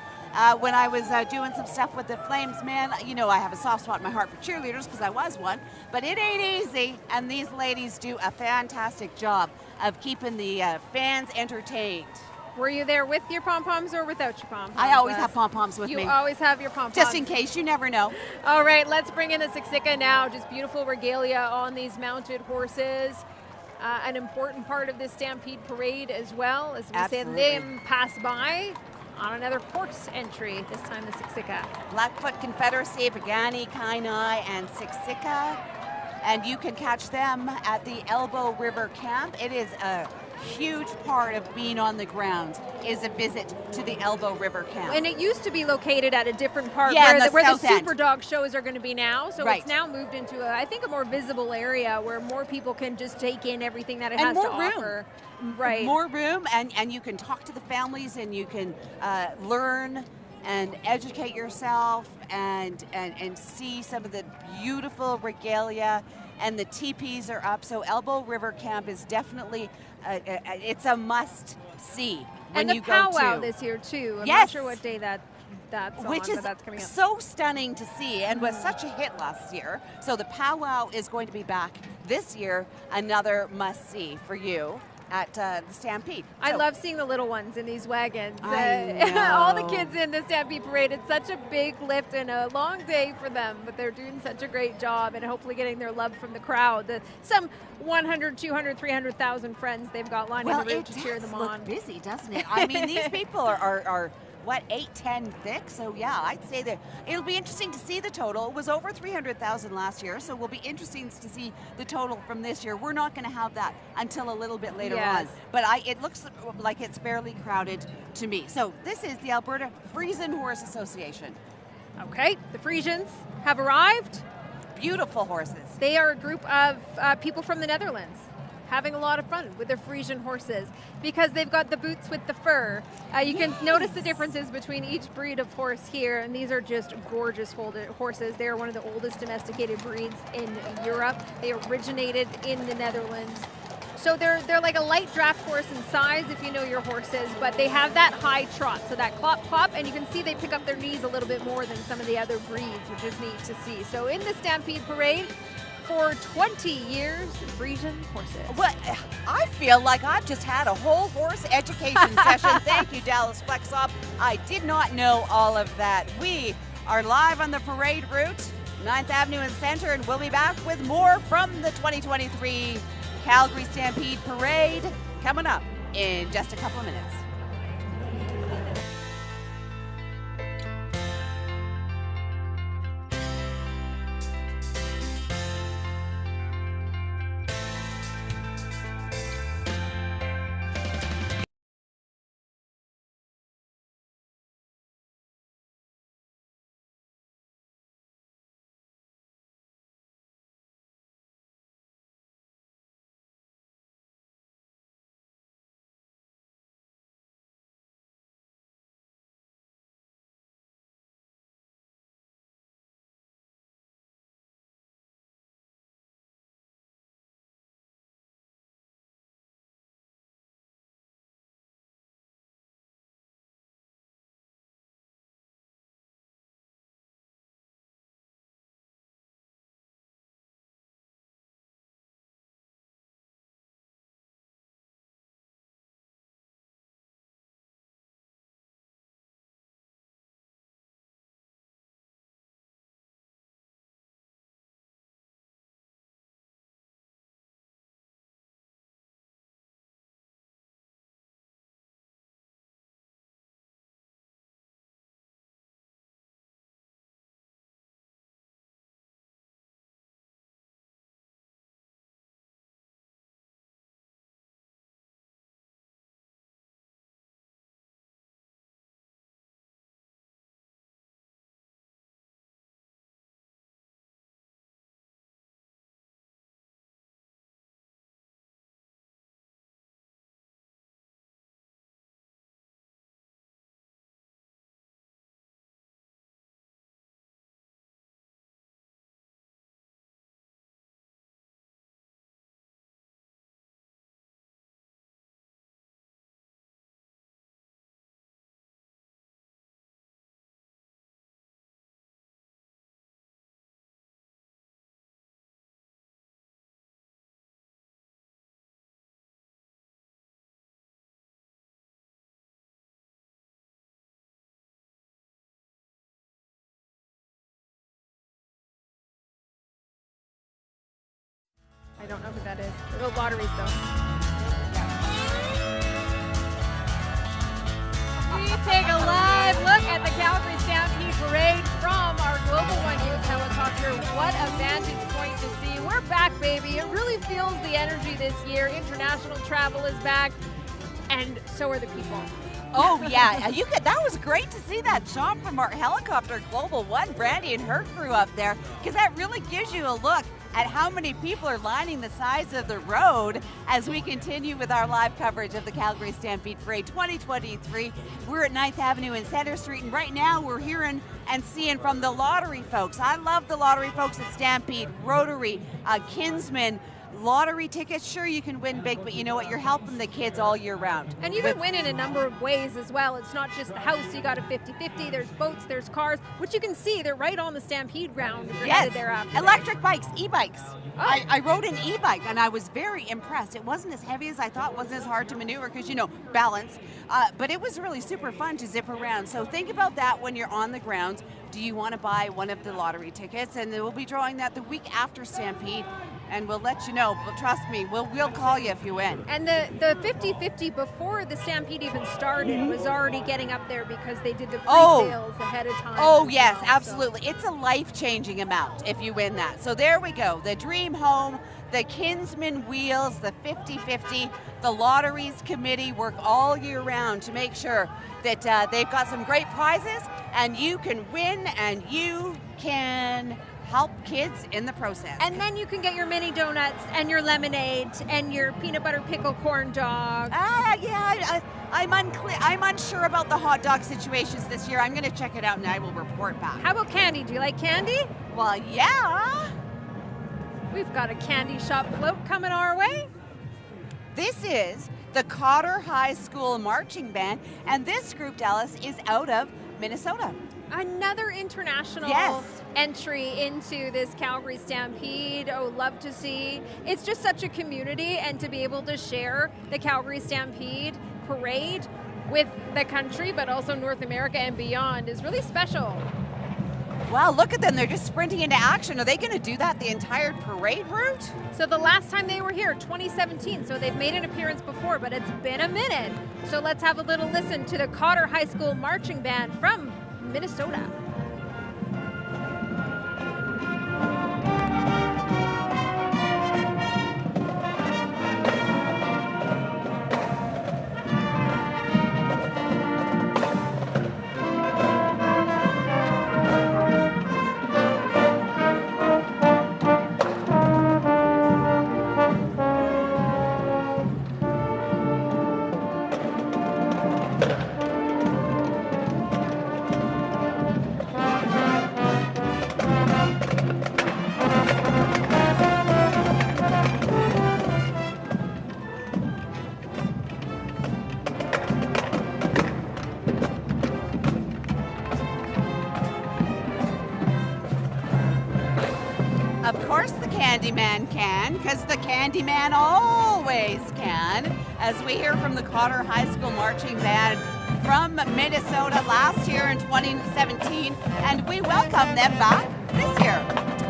when I was doing some stuff with the Flames. Man, you know I have a soft spot in my heart for cheerleaders because I was one, but it ain't easy, and these ladies do a fantastic job of keeping the fans entertained. Were you there with your pom-poms or without your pom-poms? I always have pom-poms with me. You always have your pom-poms. Just in case, you never know. All right, let's bring in the Siksika now. Just beautiful regalia on these mounted horses. An important part of this Stampede parade as well, as we see them pass by on another horse entry, this time the Siksika. Blackfoot Confederacy, Pagani, Kainai, and Siksika. And you can catch them at the Elbow River Camp. It is a huge part of being on the ground is a visit to the Elbow River Camp. And it used to be located at a different part where the Super Dog shows are going to be now. So it's now moved into, I think, a more visible area where more people can just take in everything that it has to offer. Right. More room, and you can talk to the families, and you can learn and educate yourself and see some of the beautiful regalia, and the teepees are up. So Elbow River Camp is definitely it's a must see when you go to. And the powwow this year too. I'm not sure what day that's on, which is but that's coming up. So stunning to see and was such a hit last year. So the powwow is going to be back this year, another must see for you at the Stampede. I love seeing the little ones in these wagons. I know. All the kids in the Stampede Parade. It's such a big lift and a long day for them, but they're doing such a great job and hopefully getting their love from the crowd. Some 100, 200, 300,000 friends they've got lining the route to cheer them on. Well, it does look busy, doesn't it? I mean, these people are what, 8-10 thick? So yeah, I'd say that it'll be interesting to see the total. It was over 300,000 last year, so it will be interesting to see the total from this year. We're not going to have that until a little bit later on, but it looks like it's fairly crowded to me. So this is the Alberta Friesian Horse Association. Okay, the Friesians have arrived. Beautiful horses. They are a group of people from the Netherlands, having a lot of fun with their Friesian horses because they've got the boots with the fur. You can notice the differences between each breed of horse here, and these are just gorgeous horses. They are one of the oldest domesticated breeds in Europe. They originated in the Netherlands. So they're like a light draft horse in size if you know your horses, but they have that high trot, so that clop clop, and you can see they pick up their knees a little bit more than some of the other breeds, which is neat to see. So in the Stampede Parade, for 20 years, Friesian horses. Well, I feel like I've just had a whole horse education session. Thank you, Dallas Flexop. I did not know all of that. We are live on the parade route, 9th Avenue and Center, and we'll be back with more from the 2023 Calgary Stampede Parade coming up in just a couple of minutes. know who that is. Little lotteries, though. We take a live look at the Calgary Stampede Parade from our Global One News helicopter. What a vantage point to see. We're back, baby. It really feels the energy this year. International travel is back, and so are the people. Oh yeah, that was great to see that shot from our helicopter Global One, Brandy and her crew up there, because that really gives you a look at how many people are lining the sides of the road as we continue with our live coverage of the Calgary Stampede Parade 2023. We're at 9th Avenue and Center Street, and right now we're hearing and seeing from the lottery folks. I love the lottery folks at Stampede, Rotary, Kinsman. Lottery tickets, sure, you can win big, but you know what? You're helping the kids all year round. And you can win in a number of ways as well. It's not just the house. You got a 50-50. There's boats, there's cars, which you can see. They're right on the Stampede ground if you're headed there after. Electric bikes, e-bikes. Oh. I rode an e-bike, and I was very impressed. It wasn't as heavy as I thought. It wasn't as hard to maneuver because, you know, balance. But it was really super fun to zip around. So think about that when you're on the ground. Do you want to buy one of the lottery tickets? And we'll be drawing that the week after Stampede. And we'll let you know, but trust me, we'll call you if you win. And the 50-50 before the Stampede even started was already getting up there because they did the pre-sales ahead of time. Oh yes, absolutely. So. It's a life-changing amount if you win that. So there we go. The Dream Home, the Kinsman Wheels, the 50-50, the Lotteries Committee work all year round to make sure that they've got some great prizes and you can win and you can help kids in the process. And then you can get your mini donuts and your lemonade and your peanut butter pickle corn dog. I'm unsure about the hot dog situations this year. I'm going to check it out and I will report back. How about candy? Do you like candy? Well, yeah. We've got a candy shop float coming our way. This is the Cotter High School Marching Band, and this group, Dallas, is out of Minnesota. Another international entry into this Calgary Stampede. Oh, love to see. It's just such a community, and to be able to share the Calgary Stampede Parade with the country, but also North America and beyond, is really special. Wow, look at them. They're just sprinting into action. Are they going to do that the entire parade route? So the last time they were here, 2017, so they've made an appearance before, but it's been a minute. So let's have a little listen to the Cotter High School Marching Band from Minnesota. Of course the Candyman can, because the Candyman always can, as we hear from the Cotter High School Marching Band from Minnesota last year in 2017, and we welcome them back this year.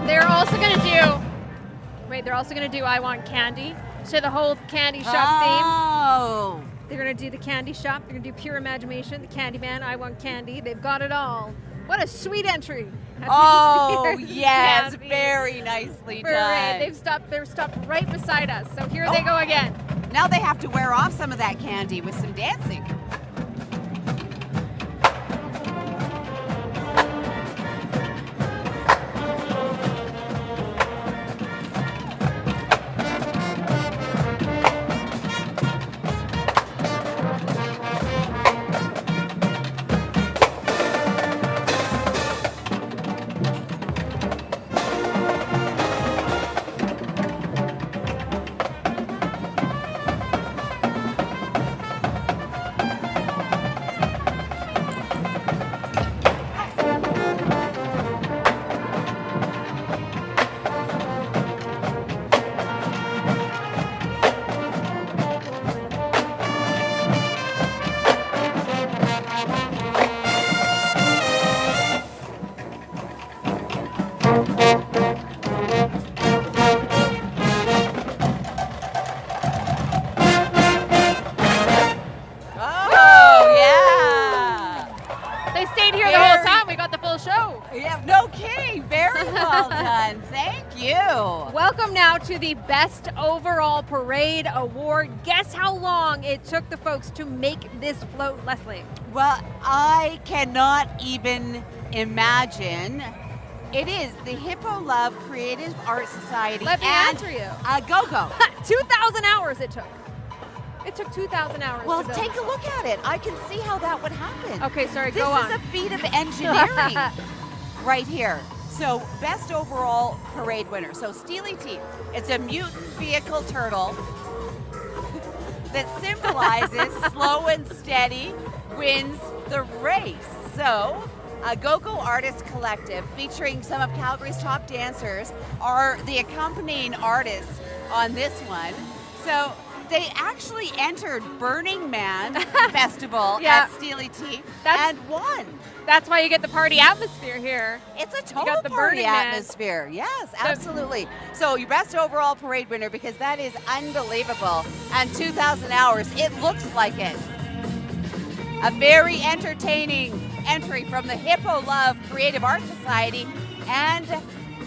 They're also going to do I Want Candy, so the whole candy shop theme. They're going to do the candy shop, they're going to do Pure Imagination, the Candyman, I Want Candy. They've got it all. What a sweet entry. Oh, yes, very nicely done. They're stopped right beside us, so here they go again. Now they have to wear off some of that candy with some dancing. welcome now to the Best Overall Parade Award. Guess how long it took the folks to make this float, Leslie? Well, I cannot even imagine. It is the Hippo Love Creative Arts Society. Let me and answer you. Go-Go. 2,000 hours it took. It took 2,000 hours Well, to build. take a look at it. I can see how that would happen. Okay, sorry, This go on. is a feat of engineering right here. So, best overall parade winner. So, Steely T. It's a mutant vehicle turtle that symbolizes slow and steady wins the race. So, a Go-Go Artist Collective featuring some of Calgary's top dancers are the accompanying artists on this one. So, they actually entered Burning Man Festival Yeah. at Steely T That's- and won. That's why you get the party atmosphere here. It's a You total got the party Burning Man. atmosphere. Yes, absolutely. So your best overall parade winner, because that is unbelievable. And 2,000 hours, it looks like it. A very entertaining entry from the Hippo Love Creative Arts Society and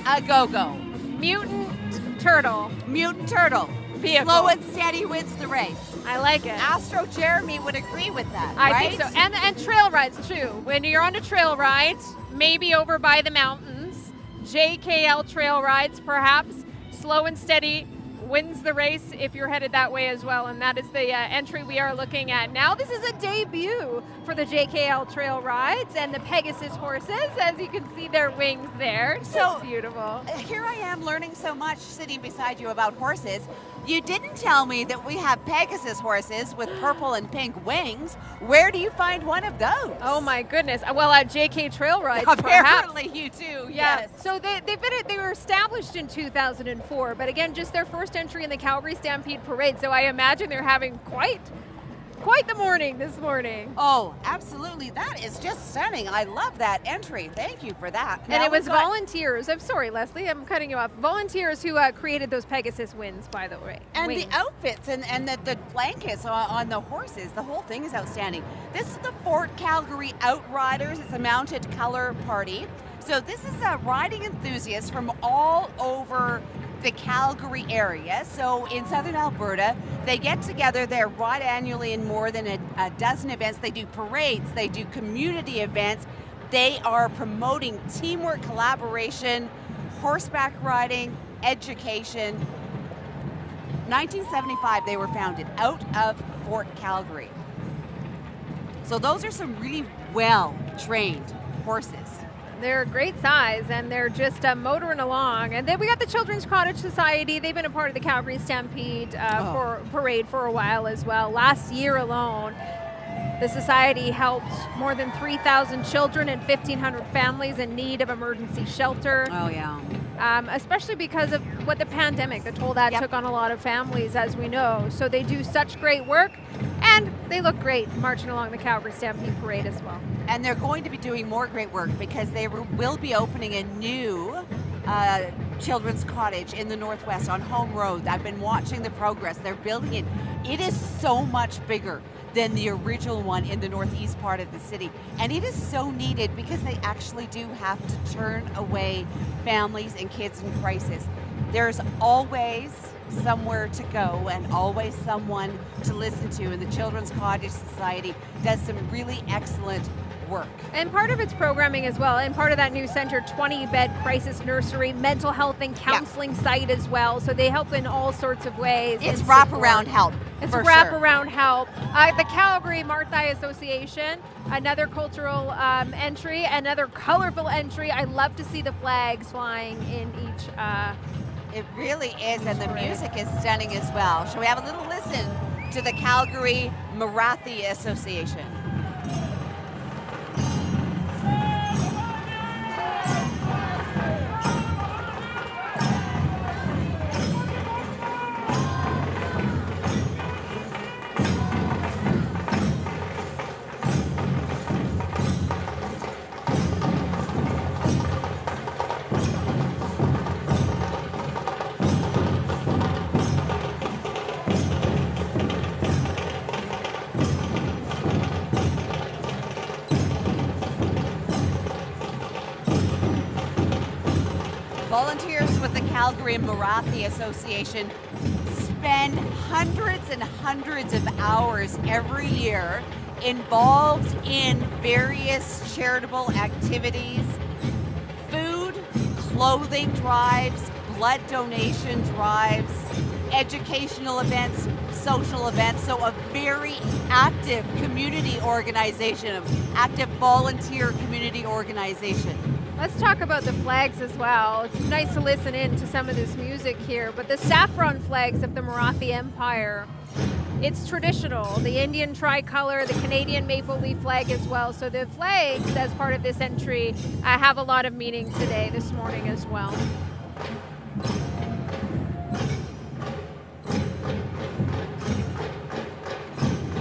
a Go-Go. Mutant turtle. Mutant turtle. Vehicle. Slow and steady wins the race. I like it. Astro Jeremy would agree with that, I right? think so. And trail rides too. When you're on a trail ride, maybe over by the mountains, JKL trail rides perhaps, slow and steady wins the race if you're headed that way as well. And that is the entry we are looking at now. This is a debut for the JKL trail rides and the Pegasus horses, as you can see their wings there. It's So- beautiful. Here I am learning so much sitting beside you about horses. You didn't tell me that we have Pegasus horses with purple and pink wings. Where do you find one of those? Oh my goodness. Well, at JK Trail Rides, perhaps. Apparently you do, Yeah. yes. So they were established in 2004, but again, just their first entry in the Calgary Stampede Parade. So I imagine they're having quite the morning this morning. Oh, absolutely. That is just stunning. I love that entry. Thank you for that. And Now it was we've got- volunteers. I'm sorry, Leslie, I'm cutting you off. Volunteers who created those Pegasus wins, by the way. And wings. the outfits and the blankets on the horses, the whole thing is outstanding. This is the Fort Calgary Outriders. It's a mounted color party. So this is riding enthusiasts from all over the Calgary area. So in southern Alberta, they get together, they ride annually in more than a dozen events. They do parades, they do community events. They are promoting teamwork, collaboration, horseback riding, education. 1975 they were founded out of Fort Calgary. So those are some really well-trained horses. They're great size, and they're just motoring along. And then we got the Children's Cottage Society. They've been a part of the Calgary Stampede for parade for a while as well. Last year alone, the society helped more than 3,000 children and 1,500 families in need of emergency shelter. Oh, yeah. Especially because of what the pandemic, the toll that took on a lot of families, as we know. So they do such great work, and they look great marching along the Calgary Stampede Parade as well. And they're going to be doing more great work because they will be opening a new children's cottage in the Northwest on Home Road. I've been watching the progress. They're building it. It is so much bigger than the original one in the northeast part of the city. And it is so needed because they actually do have to turn away families and kids in crisis. There's always somewhere to go and always someone to listen to, and the Children's Cottage Society does some really excellent work. And part of its programming as well, and part of that new center, 20-bed crisis nursery, mental health and counseling site as well. So they help in all sorts of ways. It's and wraparound support. help. It's for wraparound help. The Calgary Marthai Association, another cultural entry, another colorful entry. I love to see the flags flying in each. It really is, and the music is stunning as well. Shall we have a little listen to the Calgary Marathi Association? Calgary Marathi Association spend hundreds and hundreds of hours every year involved in various charitable activities, food, clothing drives, blood donation drives, educational events, social events. So a very active community organization, active volunteer community organization. Let's talk about the flags as well. It's nice to listen in to some of this music here, but the saffron flags of the Marathi Empire, it's traditional. The Indian tricolor, the Canadian maple leaf flag as well. So the flags, as part of this entry, have a lot of meaning today, this morning as well.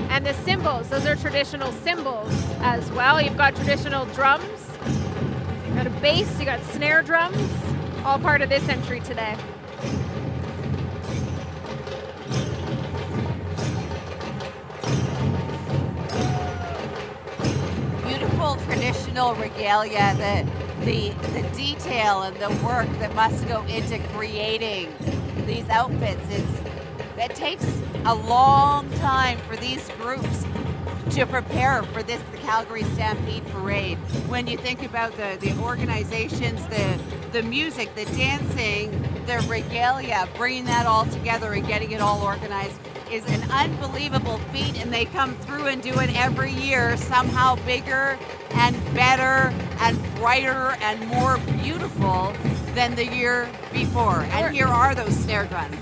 And the cymbals, those are traditional cymbals as well. You've got traditional drums, you've got a bass, you got snare drums, all part of this entry today. Beautiful traditional regalia, the detail and the work that must go into creating these outfits it takes a long time for these groups to prepare for the Calgary Stampede Parade. When you think about the organizations, the music, the dancing, the regalia, bringing that all together and getting it all organized is an unbelievable feat, and they come through and do it every year, somehow bigger and better and brighter and more beautiful than the year before. And here are those snare drums.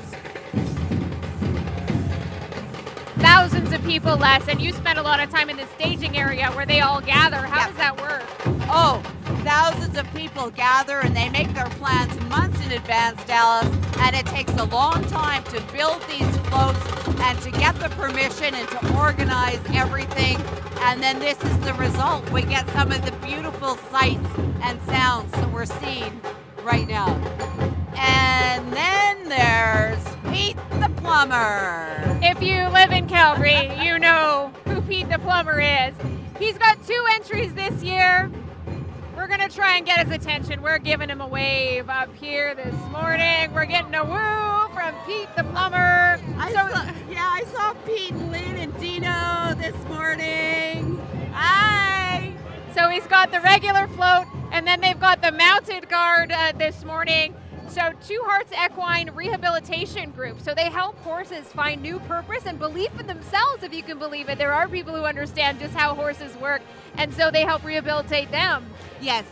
Thousands of people, Les, and you spend a lot of time in the staging area where they all gather. How does that work? Oh, thousands of people gather and they make their plans months in advance, Dallas, and it takes a long time to build these floats and to get the permission and to organize everything. And then this is the result. We get some of the beautiful sights and sounds that we're seeing right now. And then there's Pete the Plumber. If you live in Calgary, you know who Pete the Plumber is. He's got 2 entries this year. We're going to try and get his attention. We're giving him a wave up here this morning. We're getting a woo from Pete the Plumber. I saw Pete and Lynn and Dino this morning. Hi. So he's got the regular float, and then they've got the mounted guard this morning. So Two Hearts Equine Rehabilitation Group. So they help horses find new purpose and belief in themselves, if you can believe it. There are people who understand just how horses work, and so they help rehabilitate them. Yes.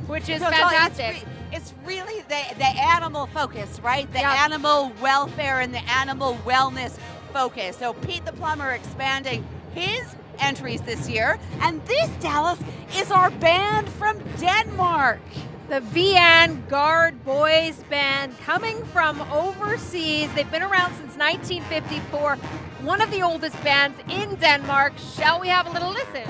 Which is fantastic. It's really the animal focus, right? The animal welfare and the animal wellness focus. So Pete the Plumber expanding his entries this year. And this, Dallas, is our band from Denmark. The VN Guard Boys Band, coming from overseas. They've been around since 1954. One of the oldest bands in Denmark. Shall we have a little listen?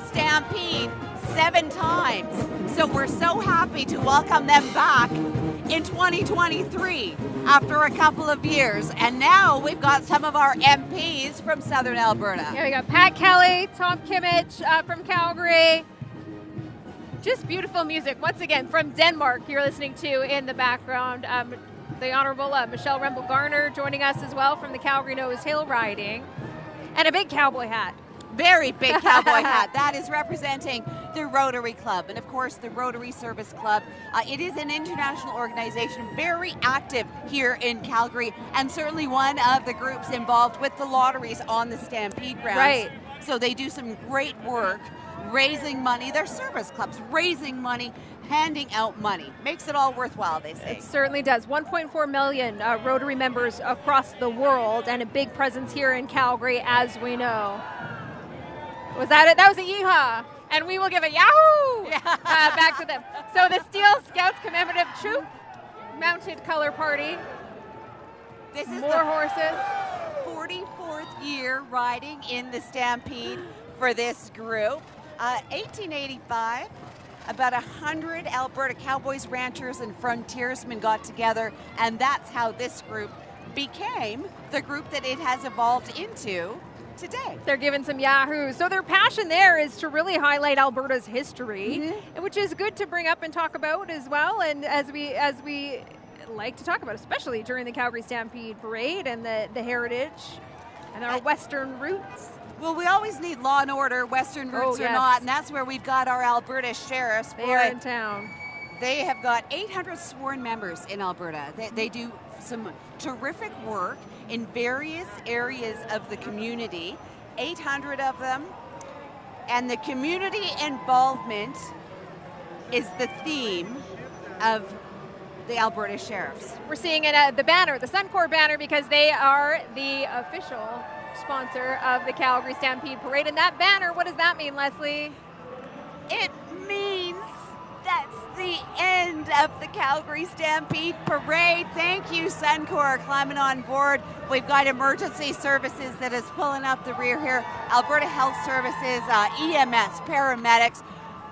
Stampede 7 times. So we're so happy to welcome them back in 2023 after a couple of years. And now we've got some of our MPs from Southern Alberta. Yeah, we got Pat Kelly, Tom Kimmich from Calgary. Just beautiful music. Once again, from Denmark, you're listening to in the background. The Honorable Michelle Rempel-Garner joining us as well from the Calgary Nose Hill Riding. And a big cowboy hat. Very big cowboy hat. That is representing the Rotary Club. And of course, the Rotary Service Club. It is an international organization, very active here in Calgary, and certainly one of the groups involved with the lotteries on the Stampede grounds. Right. So they do some great work raising money. They're service clubs, raising money, handing out money. Makes it all worthwhile, they say. It certainly does. 1.4 million Rotary members across the world, and a big presence here in Calgary, as we know. Was that it? That was a yeehaw. And we will give a yahoo back to them. So the Steel Scouts Commemorative Troop Mounted Color Party. This is more horses. 44th year riding in the Stampede for this group. 1885, about 100 Alberta cowboys, ranchers, and frontiersmen got together, and that's how this group became the group that it has evolved into today. They're giving some yahoos. So their passion there is to really highlight Alberta's history, which is good to bring up and talk about as well. And as we like to talk about, especially during the Calgary Stampede Parade and the heritage and our Western roots. Well, we always need law and order, Western roots or not, and that's where we've got our Alberta sheriffs. They are in town. They have got 800 sworn members in Alberta. They do some terrific work in various areas of the community, 800 of them, and the community involvement is the theme of the Alberta Sheriffs. We're seeing it at the banner, the Suncor banner, because they are the official sponsor of the Calgary Stampede Parade. And that banner, what does that mean, Leslie? It means that's the end of the Calgary Stampede Parade. Thank you, Suncor, climbing on board. We've got emergency services that is pulling up the rear here. Alberta Health Services, EMS, paramedics.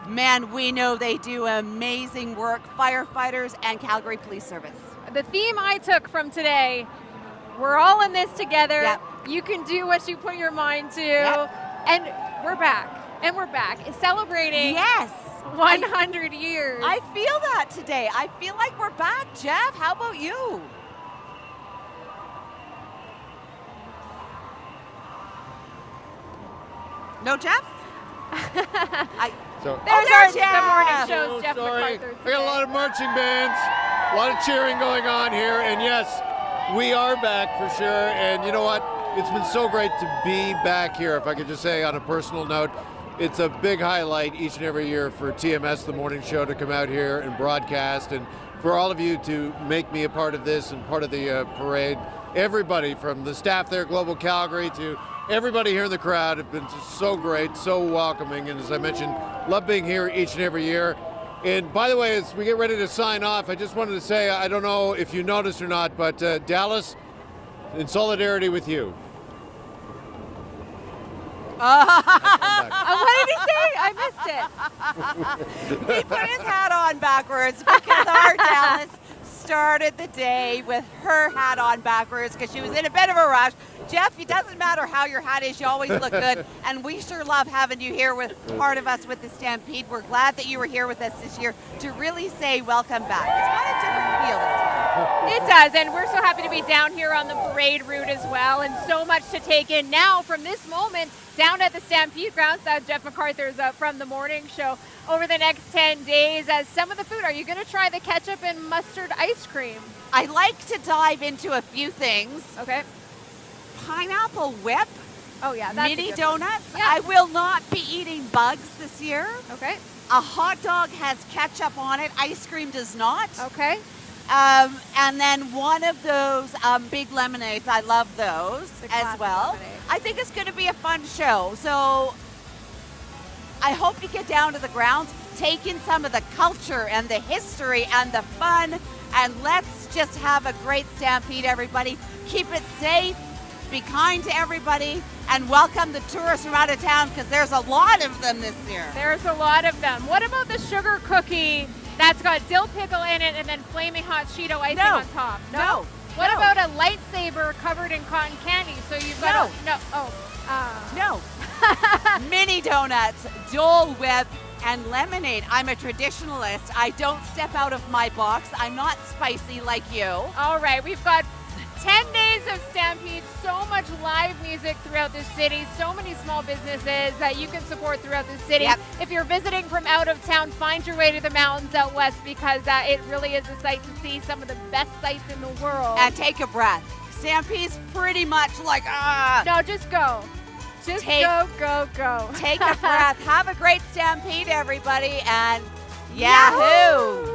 Man, we know they do amazing work. Firefighters and Calgary Police Service. The theme I took from today, we're all in this together. Yep. You can do what you put your mind to. Yep. And we're back. And we're back. Celebrating 100 years. I feel that today. I feel like we're back. Jeff, how about you? No, Jeff? There's our Good Morning Show's Jeff MacArthur. We got a lot of marching bands, a lot of cheering going on here, and yes, we are back for sure. And you know what? It's been so great to be back here. If I could just say on a personal note, it's a big highlight each and every year for TMS, the morning show, to come out here and broadcast, and for all of you to make me a part of this and part of the parade. Everybody from the staff there at Global Calgary to everybody here in the crowd have been just so great, so welcoming, and as I mentioned, love being here each and every year. And by the way, as we get ready to sign off, I just wanted to say, I don't know if you noticed or not, but Dallas, in solidarity with you. What did he say? I missed it. He put his hat on backwards because our Dallas started the day with her hat on backwards because she was in a bit of a rush. Jeff, it doesn't matter how your hat is, you always look good, and we sure love having you here with part of us with the Stampede. We're glad that you were here with us this year to really say welcome back. It's got a different feel this year. It does, and we're so happy to be down here on the parade route as well, and so much to take in now from this moment down at the Stampede grounds. Jeff MacArthur's from the morning show. Over the next 10 days, as some of the food, are you going to try the ketchup and mustard ice cream? I like to dive into a few things. Okay. Pineapple whip. Oh yeah, that's mini donuts. Yeah. I will not be eating bugs this year. Okay. A hot dog has ketchup on it. Ice cream does not. Okay. And then one of those big lemonades. I love those as well. Lemonade. I think it's going to be a fun show. So I hope you get down to the grounds, take in some of the culture and the history and the fun, and let's just have a great Stampede, everybody. Keep it safe. Be kind to everybody, and welcome the tourists from out of town because there's a lot of them this year. There's a lot of them. What about the sugar cookie that's got dill pickle in it and then flaming hot Cheeto icing on top? No. What about a lightsaber covered in cotton candy? So you've got No. Mini donuts, Dole Whip, and lemonade. I'm a traditionalist. I don't step out of my box. I'm not spicy like you. All right, we've got 10 days of Stampede, so much live music throughout the city, so many small businesses that you can support throughout the city. Yep. If you're visiting from out of town, find your way to the mountains out west because it really is a sight to see some of the best sights in the world. And take a breath. Stampede's pretty much like, No, just go. Just go, go, go. Take a breath. Have a great Stampede, everybody, and Yahoo!